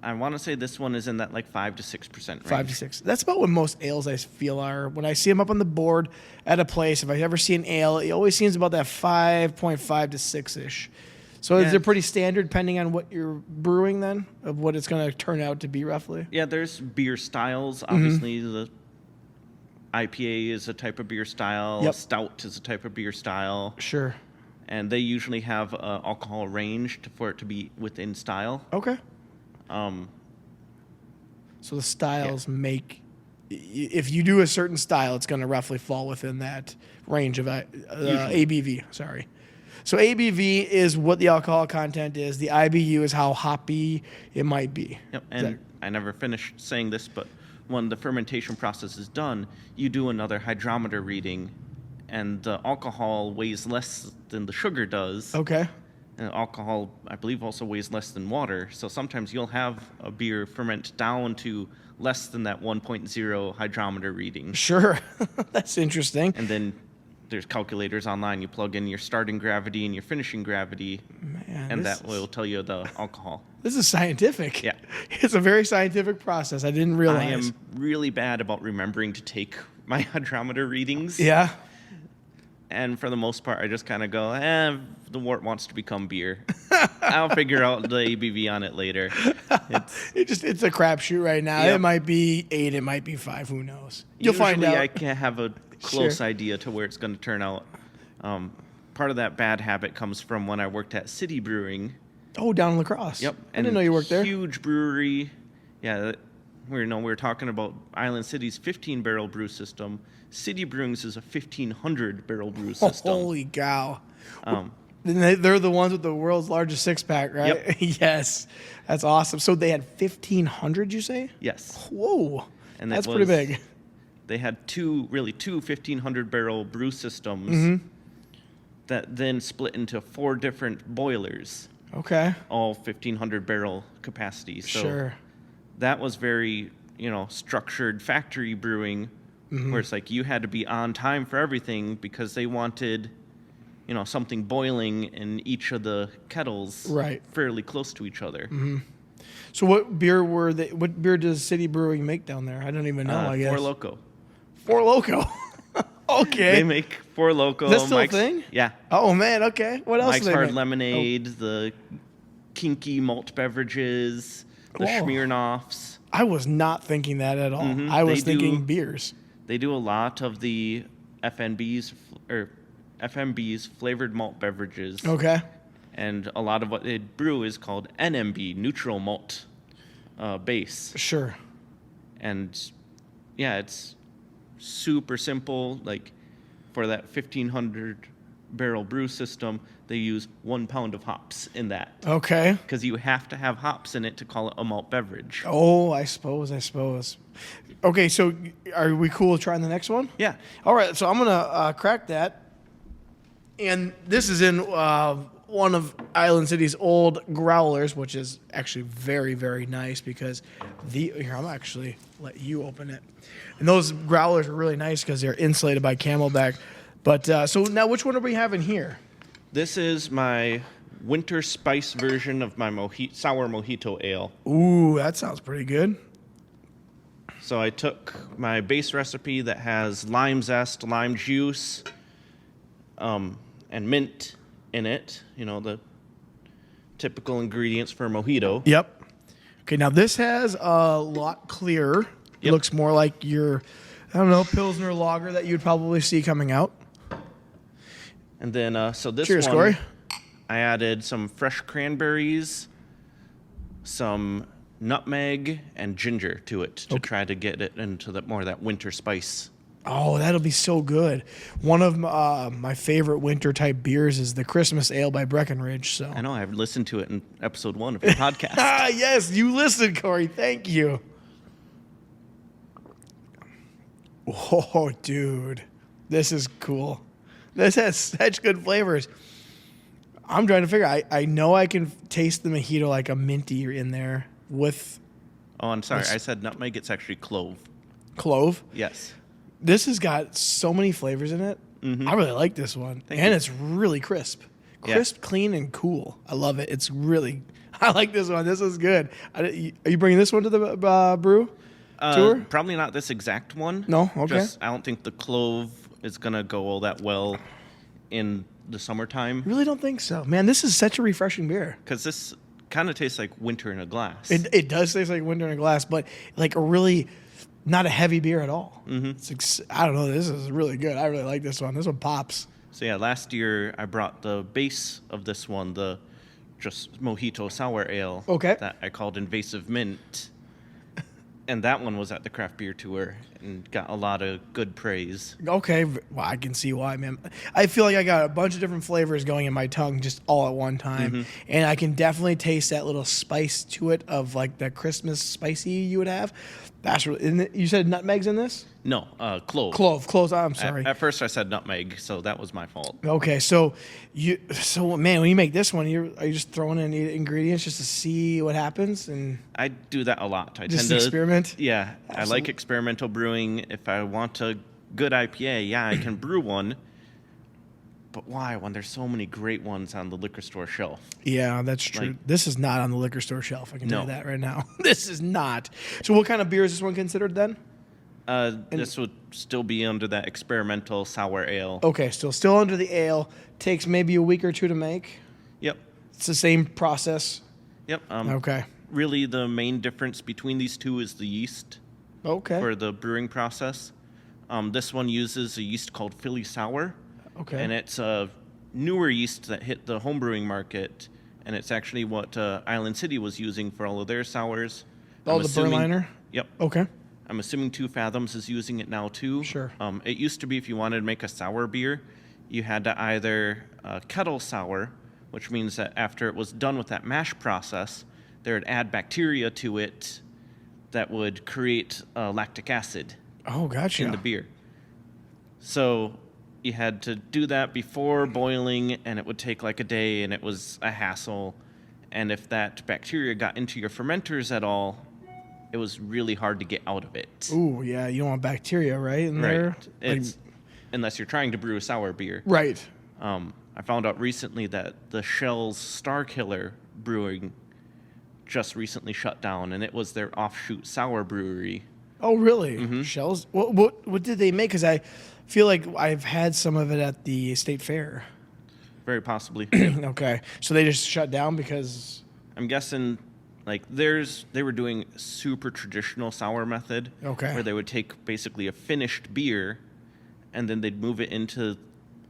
Speaker 2: I want to say this one is in that like 5 to 6% range.
Speaker 1: 5 to 6. That's about what most ales I feel are. When I see them up on the board at a place, if I ever see an ale, it always seems about that 5.5 to 6-ish. So is it pretty standard depending on what you're brewing then, of what it's going to turn out to be roughly?
Speaker 2: Yeah, there's beer styles. Obviously, the IPA is a type of beer style.
Speaker 1: Yep.
Speaker 2: Stout is a type of beer style.
Speaker 1: Sure.
Speaker 2: And they usually have alcohol range for it to be within style.
Speaker 1: Okay. So the styles make, if you do a certain style, it's going to roughly fall within that range of ABV. Sorry. So ABV is what the alcohol content is. The IBU is how hoppy it might be.
Speaker 2: Yep. And I never finished saying this, but when the fermentation process is done, you do another hydrometer reading, and the alcohol weighs less than the sugar does.
Speaker 1: Okay.
Speaker 2: And alcohol, I believe, also weighs less than water. So sometimes you'll have a beer ferment down to less than that 1.0 hydrometer reading.
Speaker 1: Sure. That's interesting.
Speaker 2: And then there's calculators online. You plug in your starting gravity and your finishing gravity, and that will tell you the alcohol.
Speaker 1: This is scientific.
Speaker 2: Yeah.
Speaker 1: It's a very scientific process. I didn't realize.
Speaker 2: I am really bad about remembering to take my hydrometer readings.
Speaker 1: Yeah.
Speaker 2: And for the most part, I just kind of go, the wort wants to become beer. I'll figure out the ABV on it later.
Speaker 1: It's a crapshoot right now.
Speaker 2: Yep.
Speaker 1: It might be 8, it might be 5. Who knows? You'll find out.
Speaker 2: I can have a close idea to where it's going to turn out. Part of that bad habit comes from when I worked at City Brewing.
Speaker 1: Oh, down in La Crosse.
Speaker 2: Yep.
Speaker 1: I didn't know you worked there.
Speaker 2: Huge brewery. Yeah, we were talking about Island City's 15-barrel brew system. City Brewing's is a 1,500-barrel brew system.
Speaker 1: Holy cow. They're the ones with the world's largest six-pack, right?
Speaker 2: Yep.
Speaker 1: Yes. That's awesome. So they had 1,500, you say?
Speaker 2: Yes.
Speaker 1: Whoa.
Speaker 2: And
Speaker 1: that's pretty big.
Speaker 2: They had two 1,500-barrel brew systems that then split into 4 different boilers.
Speaker 1: Okay.
Speaker 2: All 1,500-barrel capacity. So
Speaker 1: sure.
Speaker 2: That was very, structured factory brewing, where it's like you had to be on time for everything because they wanted, something boiling in each of the kettles fairly close to each other.
Speaker 1: So what beer does City Brewing make down there? I don't even know, I guess.
Speaker 2: Four Loko.
Speaker 1: Four Loko. Okay.
Speaker 2: They make Four Loko.
Speaker 1: Is that still a thing?
Speaker 2: Yeah.
Speaker 1: Oh, man, okay. What else
Speaker 2: Mike's
Speaker 1: do they
Speaker 2: Hard
Speaker 1: make?
Speaker 2: Lemonade, the kinky malt beverages, the Smirnoffs.
Speaker 1: I was not thinking that at all. I was thinking beers.
Speaker 2: They do a lot of the FMBs, flavored malt beverages.
Speaker 1: Okay.
Speaker 2: And a lot of what they brew is called NMB, neutral malt base.
Speaker 1: Sure.
Speaker 2: And yeah, it's super simple. Like for that 1,500-barrel brew system, they use 1 pound of hops in that.
Speaker 1: Okay.
Speaker 2: Because you have to have hops in it to call it a malt beverage.
Speaker 1: Oh, I suppose. Okay, so are we cool with trying the next one?
Speaker 2: Yeah.
Speaker 1: All right, so I'm going to crack that. And this is in one of Island City's old growlers, which is actually very, very nice because here, I'm actually let you open it. And those growlers are really nice because they're insulated by Camelback. But so now which one are we having here?
Speaker 2: This is my winter spice version of my sour mojito ale.
Speaker 1: Ooh, that sounds pretty good.
Speaker 2: So I took my base recipe that has lime zest, lime juice, and mint in it. You know, the typical ingredients for a mojito.
Speaker 1: Yep. Okay, now this has a lot clearer. It
Speaker 2: Yep.
Speaker 1: looks more like your, I don't know, Pilsner lager that you'd probably see coming out.
Speaker 2: And then, so this
Speaker 1: Cheers,
Speaker 2: one,
Speaker 1: Cory.
Speaker 2: I added some fresh cranberries, some nutmeg, and ginger to it to try to get it into more of that winter spice.
Speaker 1: Oh, that'll be so good. One of my favorite winter type beers is the Christmas Ale by Breckenridge. So
Speaker 2: I know, I've listened to it in episode 1 of your podcast.
Speaker 1: Ah, yes, you listened, Cory. Thank you. Oh, dude, this is cool. This has such good flavors. I'm trying to figure. I know I can taste the mojito like a minty in there with
Speaker 2: Oh, I'm sorry. I said nutmeg. It's actually clove.
Speaker 1: clove.
Speaker 2: Yes.
Speaker 1: This has got so many flavors in it. I really like this one,
Speaker 2: Thank
Speaker 1: and
Speaker 2: you.
Speaker 1: it's really crisp,
Speaker 2: Yeah.
Speaker 1: clean, and cool. I love it. It's really. I like this one. This is good. Are you bringing this one to the brew tour?
Speaker 2: Probably not this exact one.
Speaker 1: No? Okay.
Speaker 2: I don't think the clove is going to go all that well in the summertime.
Speaker 1: Really don't think so, man. This is such a refreshing beer.
Speaker 2: Because this kind of tastes like winter in a glass.
Speaker 1: It does taste like winter in a glass, but like a really not a heavy beer at all. It's I don't know. This is really good. I really like this one. This one pops.
Speaker 2: So yeah, last year I brought the base of this one, the just mojito sour ale.
Speaker 1: Okay.
Speaker 2: That I called Invasive Mint. And that one was at the craft beer tour and got a lot of good praise.
Speaker 1: Okay, well, I can see why, man. I feel like I got a bunch of different flavors going in my tongue just all at one time, and I can definitely taste that little spice to it of like that Christmas spicy you would have. That's really. Isn't it, you said nutmeg's in this?
Speaker 2: No, clove.
Speaker 1: Clove. I'm sorry.
Speaker 2: At first I said nutmeg, so that was my fault.
Speaker 1: Okay, so man, when you make this one, are you just throwing in ingredients just to see what happens and
Speaker 2: I do that a lot. I
Speaker 1: just
Speaker 2: tend to
Speaker 1: experiment?
Speaker 2: Yeah, I
Speaker 1: Absolutely.
Speaker 2: like experimental brewing. If I want a good IPA, yeah, I can brew one. But why when there's so many great ones on the liquor store shelf?
Speaker 1: Yeah, that's true.
Speaker 2: Like-
Speaker 1: This is not on the liquor store shelf. I can tell you
Speaker 2: No.
Speaker 1: that right now. This is not. So, what kind of beer is this one considered then?
Speaker 2: This would still be under that experimental sour ale.
Speaker 1: Okay, still under the ale. Takes maybe a week or two to make.
Speaker 2: Yep.
Speaker 1: It's the same process.
Speaker 2: Yep.
Speaker 1: Okay.
Speaker 2: Really, the main difference between these two is the yeast
Speaker 1: Okay.
Speaker 2: for the brewing process. This one uses a yeast called Philly Sour.
Speaker 1: Okay.
Speaker 2: And it's a newer yeast that hit the homebrewing market, and it's actually what Island City was using for all of their sours.
Speaker 1: Oh,
Speaker 2: I'm
Speaker 1: the
Speaker 2: assuming-
Speaker 1: Berliner?
Speaker 2: Yep.
Speaker 1: Okay.
Speaker 2: I'm assuming Two Fathoms is using it now too.
Speaker 1: Sure.
Speaker 2: It used to be if you wanted to make a sour beer, you had to either kettle sour, which means that after it was done with that mash process, they would add bacteria to it that would create lactic acid
Speaker 1: Oh, gotcha.
Speaker 2: in the beer. So you had to do that before boiling, and it would take like a day, and it was a hassle. And if that bacteria got into your fermenters at all, it was really hard to get out of it.
Speaker 1: Ooh, yeah. You don't want bacteria, right? In there.
Speaker 2: Right. It's, unless you're trying to brew a sour beer.
Speaker 1: Right.
Speaker 2: I found out recently that the Shell's Star Killer Brewing just recently shut down, and it was their offshoot sour brewery.
Speaker 1: Oh, really?
Speaker 2: Mm-hmm.
Speaker 1: Shells. What did they make? Because I feel like I've had some of it at the state fair.
Speaker 2: Very possibly.
Speaker 1: Okay. So they just shut down because.
Speaker 2: I'm guessing, like, they were doing super traditional sour method.
Speaker 1: Okay.
Speaker 2: Where they would take basically a finished beer, and then they'd move it into,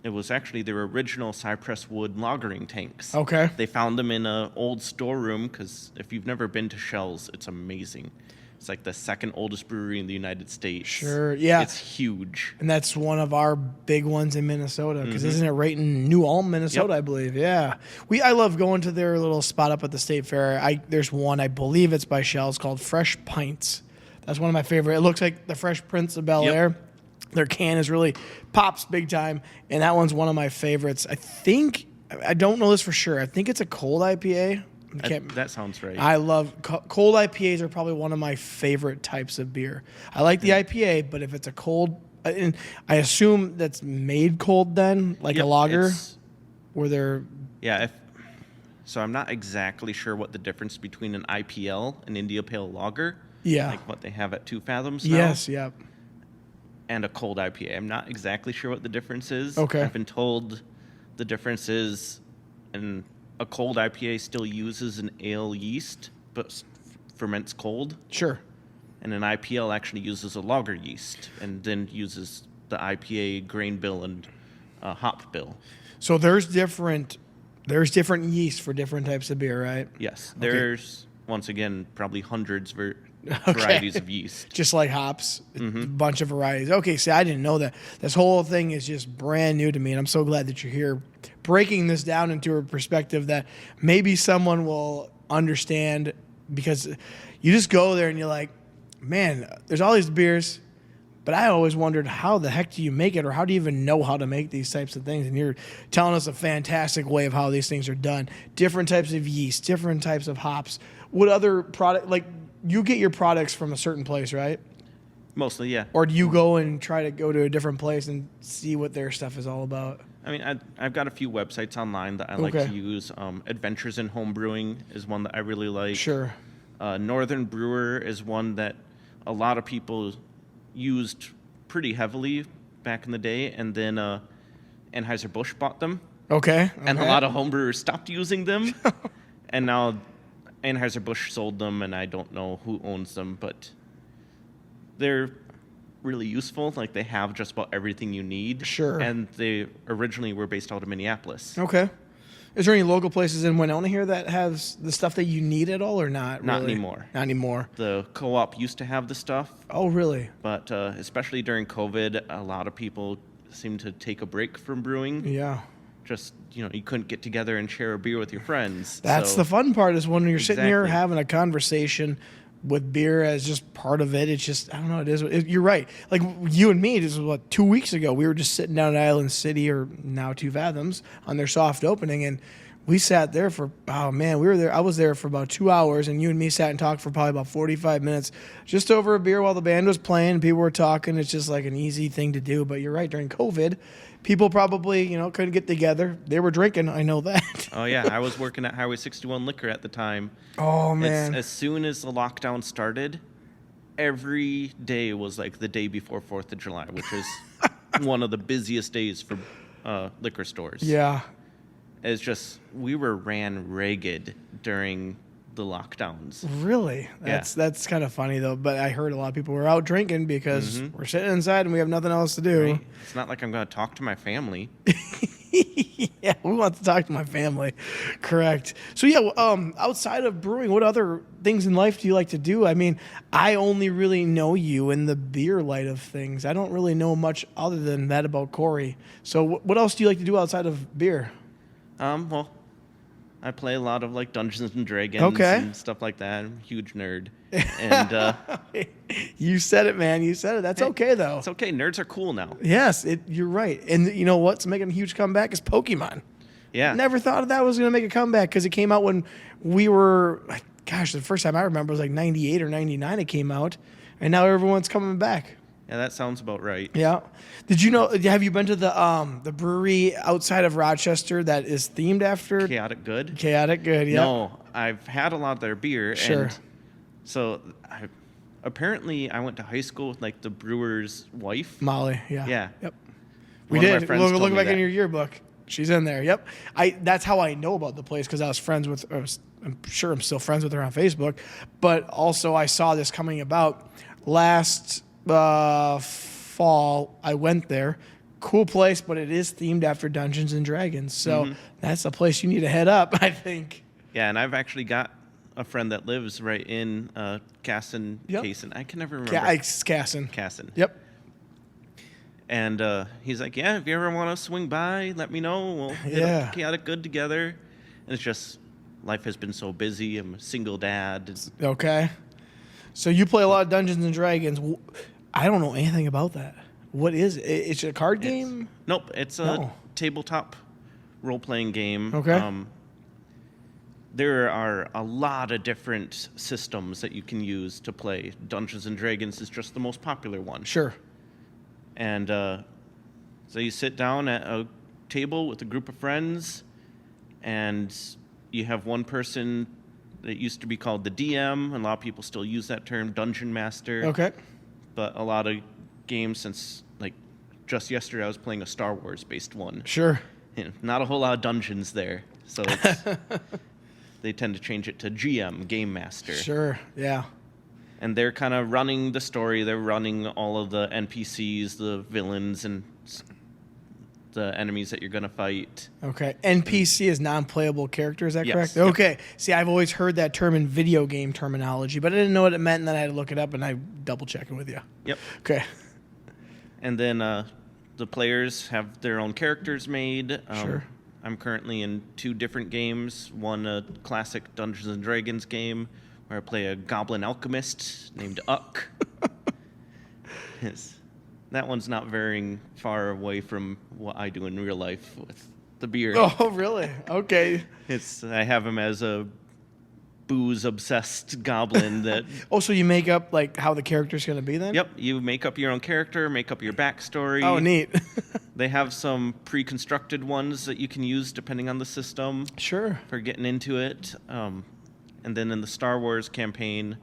Speaker 2: it was actually their original cypress wood lagering tanks.
Speaker 1: Okay.
Speaker 2: They found them in an old storeroom, because if you've never been to Shell's, it's amazing. It's like the second oldest brewery in the United States.
Speaker 1: Sure, yeah.
Speaker 2: It's huge.
Speaker 1: And that's one of our big ones in Minnesota because isn't it right in New Ulm, Minnesota?
Speaker 2: Yep.
Speaker 1: I believe. Yeah, I love going to their little spot up at the state fair. There's one I believe it's by Shell's called Fresh Pints. That's one of my favorite. It looks like the Fresh Prince of Bel
Speaker 2: Yep.
Speaker 1: Air. Their can is really pops big time, and that one's one of my favorites. I don't know this for sure. I think it's a cold IPA.
Speaker 2: That sounds right.
Speaker 1: I love cold IPAs are probably one of my favorite types of beer. I like the IPA, but if it's a cold, and I assume that's made cold then, like
Speaker 2: Yep,
Speaker 1: a lager. Were there?
Speaker 2: Yeah, so I'm not exactly sure what the difference between an IPL, an India Pale Lager,
Speaker 1: Yeah.
Speaker 2: like what they have at 2 Fathoms now,
Speaker 1: Yes. Yep.
Speaker 2: and a cold IPA. I'm not exactly sure what the difference is.
Speaker 1: Okay.
Speaker 2: I've been told the difference is a cold IPA still uses an ale yeast, but ferments cold.
Speaker 1: Sure.
Speaker 2: And an IPL actually uses a lager yeast and then uses the IPA grain bill and hop bill.
Speaker 1: So there's different yeast for different types of beer, right?
Speaker 2: Yes.
Speaker 1: Okay.
Speaker 2: There's, once again, probably hundreds varieties of yeast.
Speaker 1: Just like hops, a bunch of varieties. Okay, see, I didn't know that. This whole thing is just brand new to me, and I'm so glad that you're here breaking this down into a perspective that maybe someone will understand, because you just go there and you're like, man, there's all these beers, but I always wondered, how the heck do you make it, or how do you even know how to make these types of things? And you're telling us a fantastic way of how these things are done. Different types of yeast, different types of hops. What other product, like, you get your products from a certain place, right?
Speaker 2: Mostly, yeah.
Speaker 1: Or do you go and try to go to a different place and see what their stuff is all about?
Speaker 2: I mean, I've got a few websites online that I like to use. Adventures in Homebrewing is one that I really like.
Speaker 1: Sure.
Speaker 2: Northern Brewer is one that a lot of people used pretty heavily back in the day, and then Anheuser-Busch bought them.
Speaker 1: Okay.
Speaker 2: And a lot of homebrewers stopped using them. And now Anheuser-Busch sold them, and I don't know who owns them, but they're really useful. Like, they have just about everything you need.
Speaker 1: Sure.
Speaker 2: And they originally were based out of Minneapolis.
Speaker 1: Okay. Is there any local places in Winona here that has the stuff that you need at all, or not?
Speaker 2: Not
Speaker 1: really?
Speaker 2: anymore.
Speaker 1: Not anymore.
Speaker 2: The co-op used to have the stuff,
Speaker 1: Oh, really?
Speaker 2: but especially during COVID, a lot of people seemed to take a break from brewing.
Speaker 1: Yeah.
Speaker 2: Just, you couldn't get together and share a beer with your friends.
Speaker 1: That's
Speaker 2: So-
Speaker 1: the fun part, is when you're sitting here
Speaker 2: Exactly.
Speaker 1: having a conversation with beer as just part of it. It's just, I don't know, you're right. Like, you and me, this was 2 weeks ago, we were just sitting down at Island City, or now 2 Fathoms, on their soft opening, and we sat there for, oh man, we were there. I was there for about 2 hours, and you and me sat and talked for probably about 45 minutes just over a beer while the band was playing. People were talking. It's just like an easy thing to do. But you're right, during COVID, people probably, couldn't get together. They were drinking. I know that.
Speaker 2: Oh, yeah. I was working at Highway 61 Liquor at the time.
Speaker 1: Oh, man.
Speaker 2: As soon as the lockdown started, every day was like the day before 4th of July, which is one of the busiest days for liquor stores.
Speaker 1: Yeah.
Speaker 2: It's just, we were ran ragged during the lockdowns.
Speaker 1: Really? That's kind of funny, though. But I heard a lot of people were out drinking because we're sitting inside and we have nothing else to do.
Speaker 2: Right? It's not like I'm going to talk to my family.
Speaker 1: Yeah, we want to talk to my family. Correct. So, yeah, outside of brewing, what other things in life do you like to do? I mean, I only really know you in the beer light of things. I don't really know much other than that about Cory. So what else do you like to do outside of beer?
Speaker 2: Well, I play a lot of like Dungeons and Dragons
Speaker 1: Okay.
Speaker 2: and stuff like that. I'm a huge nerd. And
Speaker 1: You said it, man. You said it. That's okay, though.
Speaker 2: it's okay. Nerds are cool now.
Speaker 1: Yes, you're right. And you know what's making a huge comeback is Pokemon.
Speaker 2: Yeah.
Speaker 1: Never thought that was going to make a comeback, because it came out when we were, gosh, the first time I remember was like 98 or 99 it came out. And now everyone's coming back.
Speaker 2: Yeah, that sounds about right.
Speaker 1: Yeah. Did you know, have you been to the brewery outside of Rochester that is themed after
Speaker 2: Chaotic Good?
Speaker 1: Chaotic Good? Yeah.
Speaker 2: No, I've had a lot of their beer.
Speaker 1: Sure.
Speaker 2: And so apparently I went to high school with like the brewer's wife.
Speaker 1: Molly, yeah.
Speaker 2: Yeah.
Speaker 1: Yep.
Speaker 2: One
Speaker 1: We
Speaker 2: of my
Speaker 1: did.
Speaker 2: friends
Speaker 1: Look
Speaker 2: told me
Speaker 1: back
Speaker 2: that.
Speaker 1: in your yearbook. She's in there. Yep. That's how I know about the place, because I was friends with, I'm sure I'm still friends with her on Facebook, but also I saw this coming about last fall. I went there. Cool place, but it is themed after Dungeons and Dragons. So that's a place you need to head up, I think.
Speaker 2: Yeah, and I've actually got a friend that lives right in Casson,
Speaker 1: Yep.
Speaker 2: Cason. I can never remember.
Speaker 1: It's Casson.
Speaker 2: Casson.
Speaker 1: Yep.
Speaker 2: And he's like, yeah, if you ever want to swing by, let me know. We'll hit
Speaker 1: Yeah.
Speaker 2: up Chaotic Good together. And it's just, life has been so busy. I'm a single dad.
Speaker 1: Okay. So you play a lot of Dungeons and Dragons. I don't know anything about that. What is it? It's a card game?
Speaker 2: Nope, it's a
Speaker 1: No.
Speaker 2: tabletop role-playing game.
Speaker 1: Okay.
Speaker 2: There are a lot of different systems that you can use to play. Dungeons and Dragons is just the most popular one.
Speaker 1: Sure.
Speaker 2: And so you sit down at a table with a group of friends, and you have one person that used to be called the DM. A lot of people still use that term, Dungeon Master.
Speaker 1: Okay.
Speaker 2: But a lot of games since, like, just yesterday I was playing a Star Wars-based one.
Speaker 1: Sure.
Speaker 2: Not a whole lot of dungeons there. So it's, they tend to change it to GM, Game Master.
Speaker 1: Sure, yeah.
Speaker 2: And they're kind of running the story. They're running all of the NPCs, the villains, and the enemies that you're going to fight.
Speaker 1: Okay. NPC is non-playable character, is that
Speaker 2: Yes.
Speaker 1: correct?
Speaker 2: Yep.
Speaker 1: Okay. See, I've always heard that term in video game terminology, but I didn't know what it meant, and then I had to look it up, and I double-checking with you.
Speaker 2: Yep.
Speaker 1: Okay.
Speaker 2: And then the players have their own characters made.
Speaker 1: Sure.
Speaker 2: I'm currently in 2 different games. One, a classic Dungeons and Dragons game where I play a goblin alchemist named Uck. That one's not very far away from what I do in real life with the beer.
Speaker 1: Oh, really? Okay.
Speaker 2: I have him as a booze-obsessed goblin that...
Speaker 1: Oh, so you make up, like, how the character's going to be then?
Speaker 2: Yep, you make up your own character, make up your backstory.
Speaker 1: Oh, neat.
Speaker 2: They have some pre-constructed ones that you can use depending on the system.
Speaker 1: Sure.
Speaker 2: For getting into it. And then in the Star Wars campaign,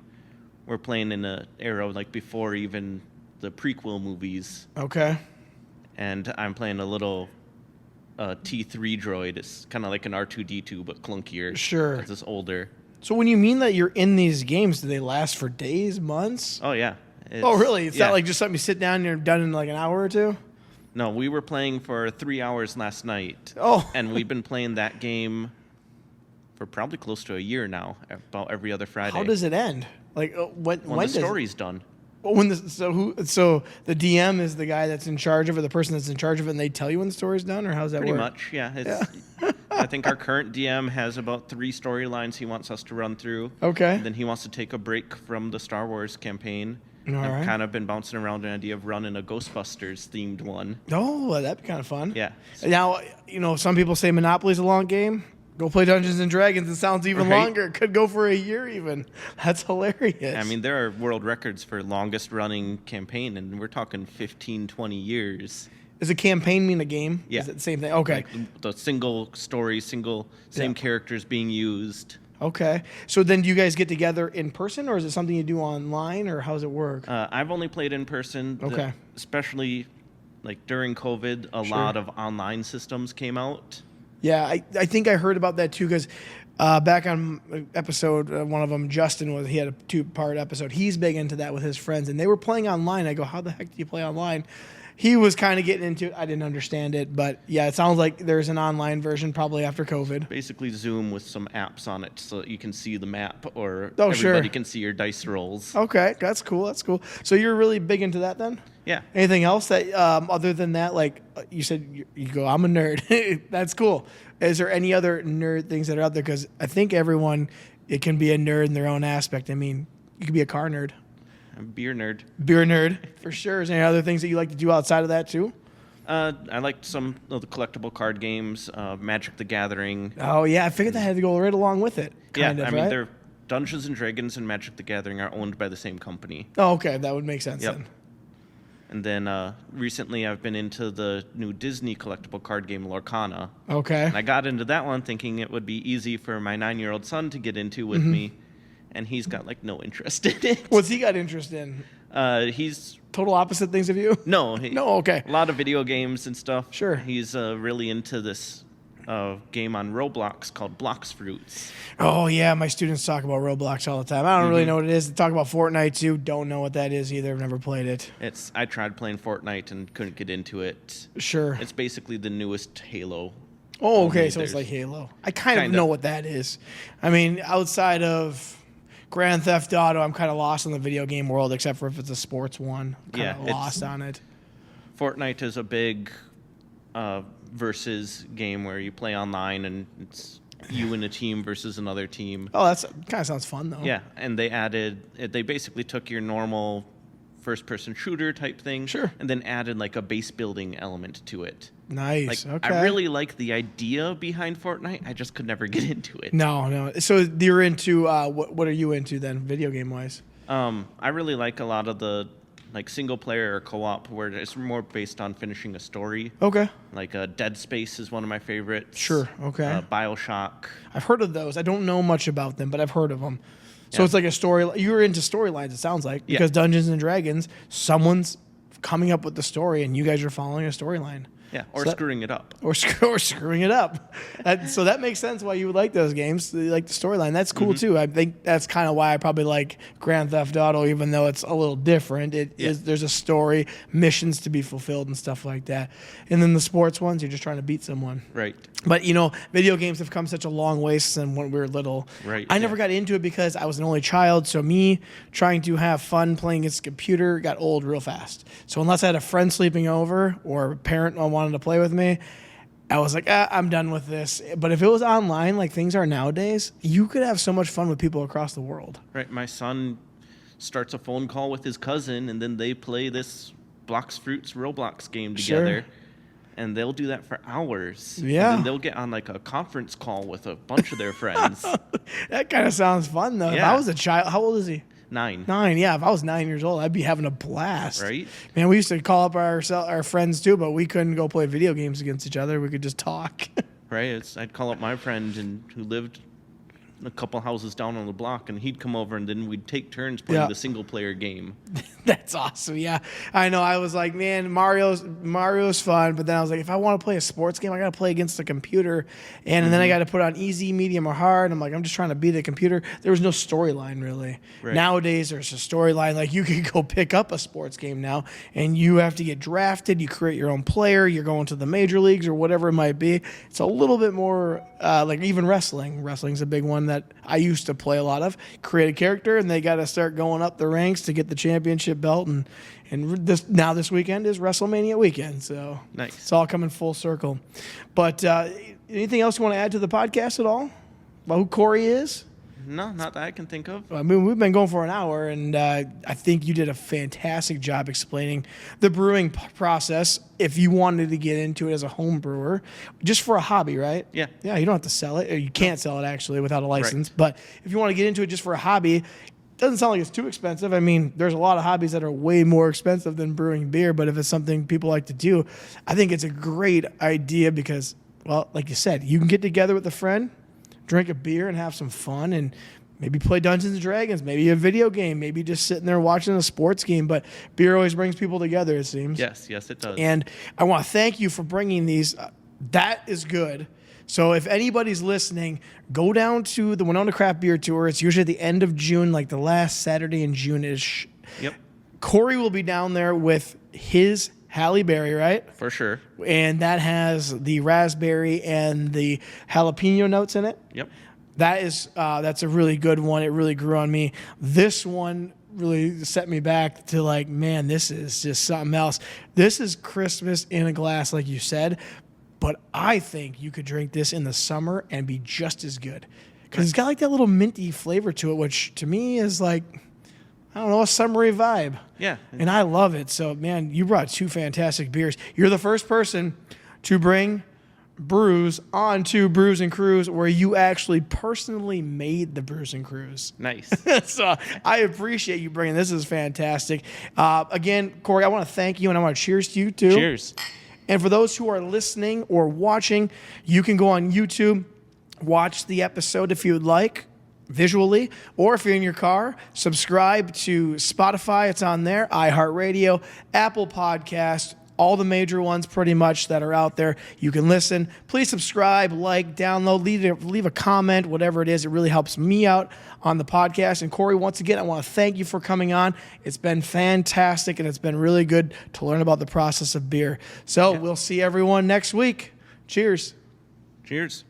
Speaker 2: we're playing in an era like before even the prequel movies.
Speaker 1: Okay.
Speaker 2: And I'm playing a little T3 droid. It's kind of like an R2-D2, but clunkier.
Speaker 1: Sure.
Speaker 2: Because it's older.
Speaker 1: So when you mean that you're in these games, do they last for days, months?
Speaker 2: Oh, yeah.
Speaker 1: Oh, really? It's not like just something you sit down and you're done in like an hour or two?
Speaker 2: No, we were playing for 3 hours last night.
Speaker 1: Oh.
Speaker 2: And we've been playing that game for probably close to a year now, about every other Friday.
Speaker 1: How does it end? Like when
Speaker 2: the story's done.
Speaker 1: When so the DM is the guy that's in charge of it, the person that's in charge of it, and they tell you when the story's done, or how's that
Speaker 2: Pretty
Speaker 1: work?
Speaker 2: much, yeah. I think our current DM has about 3 storylines he wants us to run through.
Speaker 1: Okay.
Speaker 2: And then he wants to take a break from the Star Wars campaign.
Speaker 1: All
Speaker 2: I've
Speaker 1: right.
Speaker 2: kind of been bouncing around an idea of running a Ghostbusters themed one.
Speaker 1: Oh, well, that'd be kind of fun.
Speaker 2: Yeah.
Speaker 1: Now, some people say Monopoly's a long game. Go play Dungeons and Dragons. It sounds even
Speaker 2: Right.
Speaker 1: longer. It could go for a year even. That's hilarious.
Speaker 2: I mean, there are world records for longest running campaign, and we're talking 15, 20 years.
Speaker 1: Does a campaign mean a game?
Speaker 2: Yeah.
Speaker 1: Is it the same thing? Okay.
Speaker 2: Like the single story, same characters being used.
Speaker 1: Okay. So then do you guys get together in person, or is it something you do online, or how does it work?
Speaker 2: I've only played in person.
Speaker 1: Okay.
Speaker 2: Especially like during COVID, a lot of online systems came out.
Speaker 1: Yeah, I think I heard about that too, because back on episode one of them, Justin he had a 2-part episode. He's big into that with his friends, and they were playing online. I go, how the heck do you play online? He was kind of getting into it. I didn't understand it, but yeah, it sounds like there's an online version probably after COVID.
Speaker 2: Basically Zoom with some apps on it so that you can see the map, or
Speaker 1: Oh,
Speaker 2: everybody
Speaker 1: sure.
Speaker 2: can see your dice rolls.
Speaker 1: Okay, that's cool. That's cool. So you're really big into that then?
Speaker 2: Yeah.
Speaker 1: Anything else that other than that, like you said, you go, I'm a nerd. That's cool. Is there any other nerd things that are out there? Because I think everyone, it can be a nerd in their own aspect. I mean, you could be a car nerd.
Speaker 2: I'm a beer nerd.
Speaker 1: Beer nerd, for sure. Is there any other things that you like to do outside of that too?
Speaker 2: I like some of the collectible card games, Magic the Gathering.
Speaker 1: Oh, yeah. I figured that had to go right along with it. Kind of,
Speaker 2: I mean,
Speaker 1: right?
Speaker 2: they're Dungeons and Dragons and Magic the Gathering are owned by the same company.
Speaker 1: Oh, okay. That would make sense
Speaker 2: Yep.
Speaker 1: then.
Speaker 2: And then recently I've been into the new Disney collectible card game, Lorcana.
Speaker 1: Okay.
Speaker 2: And I got into that one thinking it would be easy for my 9-year-old son to get into with me. And he's got like no interest in it.
Speaker 1: What's he got interest in?
Speaker 2: He's...
Speaker 1: Total opposite things of you?
Speaker 2: No.
Speaker 1: No, okay.
Speaker 2: A lot of video games and stuff.
Speaker 1: Sure.
Speaker 2: He's really into this game on Roblox called Blox Fruits.
Speaker 1: Oh, yeah. My students talk about Roblox all the time. I don't really know what it is. They talk about Fortnite, too. Don't know what that is either. I've never played it.
Speaker 2: I tried playing Fortnite and couldn't get into it.
Speaker 1: Sure.
Speaker 2: It's basically the newest Halo.
Speaker 1: Oh, okay.
Speaker 2: Only
Speaker 1: So it's
Speaker 2: there's-
Speaker 1: like Halo. I kind of
Speaker 2: Kinda.
Speaker 1: know what that is. I mean, outside of Grand Theft Auto, I'm kind of lost in the video game world, except for if it's a sports one.
Speaker 2: Yeah,
Speaker 1: Kind of lost on it.
Speaker 2: Fortnite is a big versus game where you play online and it's you and a team versus another team.
Speaker 1: Oh, that's kind of sounds fun, though.
Speaker 2: Yeah, and they basically took your normal first-person shooter type thing,
Speaker 1: Sure.
Speaker 2: and then added like a base building element to it.
Speaker 1: Nice.
Speaker 2: Like,
Speaker 1: Okay.
Speaker 2: I really like the idea behind Fortnite. I just could never get into it.
Speaker 1: No. So you're into what are you into then, video game wise?
Speaker 2: I really like a lot of the like single player or co-op, where it's more based on finishing a story.
Speaker 1: Okay.
Speaker 2: Like Dead Space is one of my favorites.
Speaker 1: Sure. Okay.
Speaker 2: BioShock.
Speaker 1: I've heard of those. I don't know much about them, but I've heard of them. So
Speaker 2: Yeah.
Speaker 1: it's like a story. You're into storylines, it sounds like, because Dungeons and Dragons, someone's coming up with the story, and you guys are following a storyline.
Speaker 2: Yeah, or
Speaker 1: So
Speaker 2: screwing it up.
Speaker 1: Or screwing it up. So that makes sense why you would like those games. You like the storyline. That's cool too. I think that's kind of why I probably like Grand Theft Auto, even though it's a little different. There's a story, missions to be fulfilled, and stuff like that. And then the sports ones, you're just trying to beat someone.
Speaker 2: Right.
Speaker 1: But video games have come such a long way since when we were little.
Speaker 2: Right.
Speaker 1: I never got into it because I was an only child, so me trying to have fun playing against a computer got old real fast. So unless I had a friend sleeping over or a parent wanted to play with me, I was like, I'm done with this. But if it was online, like things are nowadays, you could have so much fun with people across the world.
Speaker 2: Right. My son starts a phone call with his cousin, and then they play this Blocks Fruits Roblox game together.
Speaker 1: Sure.
Speaker 2: And they'll do that for hours.
Speaker 1: Yeah.
Speaker 2: And then they'll get on like a conference call with a bunch of their friends.
Speaker 1: That kind of sounds fun, though. If
Speaker 2: Yeah.
Speaker 1: I was a child, how old is he?
Speaker 2: 9.
Speaker 1: 9, yeah. If I was 9 years old, I'd be having a blast.
Speaker 2: Right?
Speaker 1: Man, we used to call up our friends too, but we couldn't go play video games against each other. We could just talk.
Speaker 2: Right? I'd call up my friend who lived a couple houses down on the block, and he'd come over, and then we'd take turns playing the single-player game.
Speaker 1: That's awesome. Yeah, I know. I was like, man, Mario's fun, but then I was like, if I want to play a sports game, I got to play against the computer, and then I got to put on easy, medium, or hard. I'm like, I'm just trying to beat the computer. There was no storyline really.
Speaker 2: Right.
Speaker 1: Nowadays, there's a storyline. Like you can go pick up a sports game now, and you have to get drafted. You create your own player. You're going to the major leagues or whatever it might be. It's a little bit more like even wrestling. Wrestling's a big one that I used to play a lot of. Create a character, and they got to start going up the ranks to get the championship belt. And this weekend is WrestleMania weekend, so
Speaker 2: Nice.
Speaker 1: It's all coming full circle. But anything else you want to add to the podcast at all about who Cory is?
Speaker 2: No, not that I can think of.
Speaker 1: I mean, we've been going for an hour, and I think you did a fantastic job explaining the brewing process if you wanted to get into it as a home brewer, just for a hobby, right?
Speaker 2: Yeah.
Speaker 1: Yeah, you don't have to sell it, or you can't sell it actually without a license. Right. But if you want to get into it just for a hobby, doesn't sound like it's too expensive. I mean, there's a lot of hobbies that are way more expensive than brewing beer, but if it's something people like to do, I think it's a great idea because, well, like you said, you can get together with a friend, drink a beer and have some fun, and maybe play Dungeons and Dragons, maybe a video game, maybe just sitting there watching a sports game. But beer always brings people together, it seems.
Speaker 2: Yes, it does.
Speaker 1: And I want to thank you for bringing these. That is good. So if anybody's listening, go down to the Winona Craft Beer Tour. It's usually at the end of June, like the last Saturday in June-ish.
Speaker 2: Yep.
Speaker 1: Cory will be down there with his Halle Berry, right?
Speaker 2: For sure.
Speaker 1: And that has the raspberry and the jalapeno notes in it.
Speaker 2: Yep.
Speaker 1: That's a really good one. It really grew on me. This one really set me back to like, man, this is just something else. This is Christmas in a glass, like you said. But I think you could drink this in the summer and be just as good. Because it's got like that little minty flavor to it, which to me is like, I don't know, a summery vibe.
Speaker 2: Yeah.
Speaker 1: And I love it. So, man, you brought 2 fantastic beers. You're the first person to bring brews onto Brews and Cruise where you actually personally made the Brews and Cruise.
Speaker 2: Nice.
Speaker 1: So I appreciate you bringing this. Is fantastic. Again, Cory, I want to thank you, and I want to cheers to you too.
Speaker 2: Cheers.
Speaker 1: And for those who are listening or watching, you can go on YouTube, watch the episode if you would like, visually, or if you're in your car, subscribe to Spotify. It's on there, iHeartRadio, Apple Podcast, all the major ones pretty much that are out there. You can listen. Please subscribe, like, download, leave a comment, whatever it is. It really helps me out on the podcast. And Cory, once again, I want to thank you for coming on. It's been fantastic, and it's been really good to learn about the process of beer. So We'll see everyone next week. Cheers.
Speaker 2: Cheers.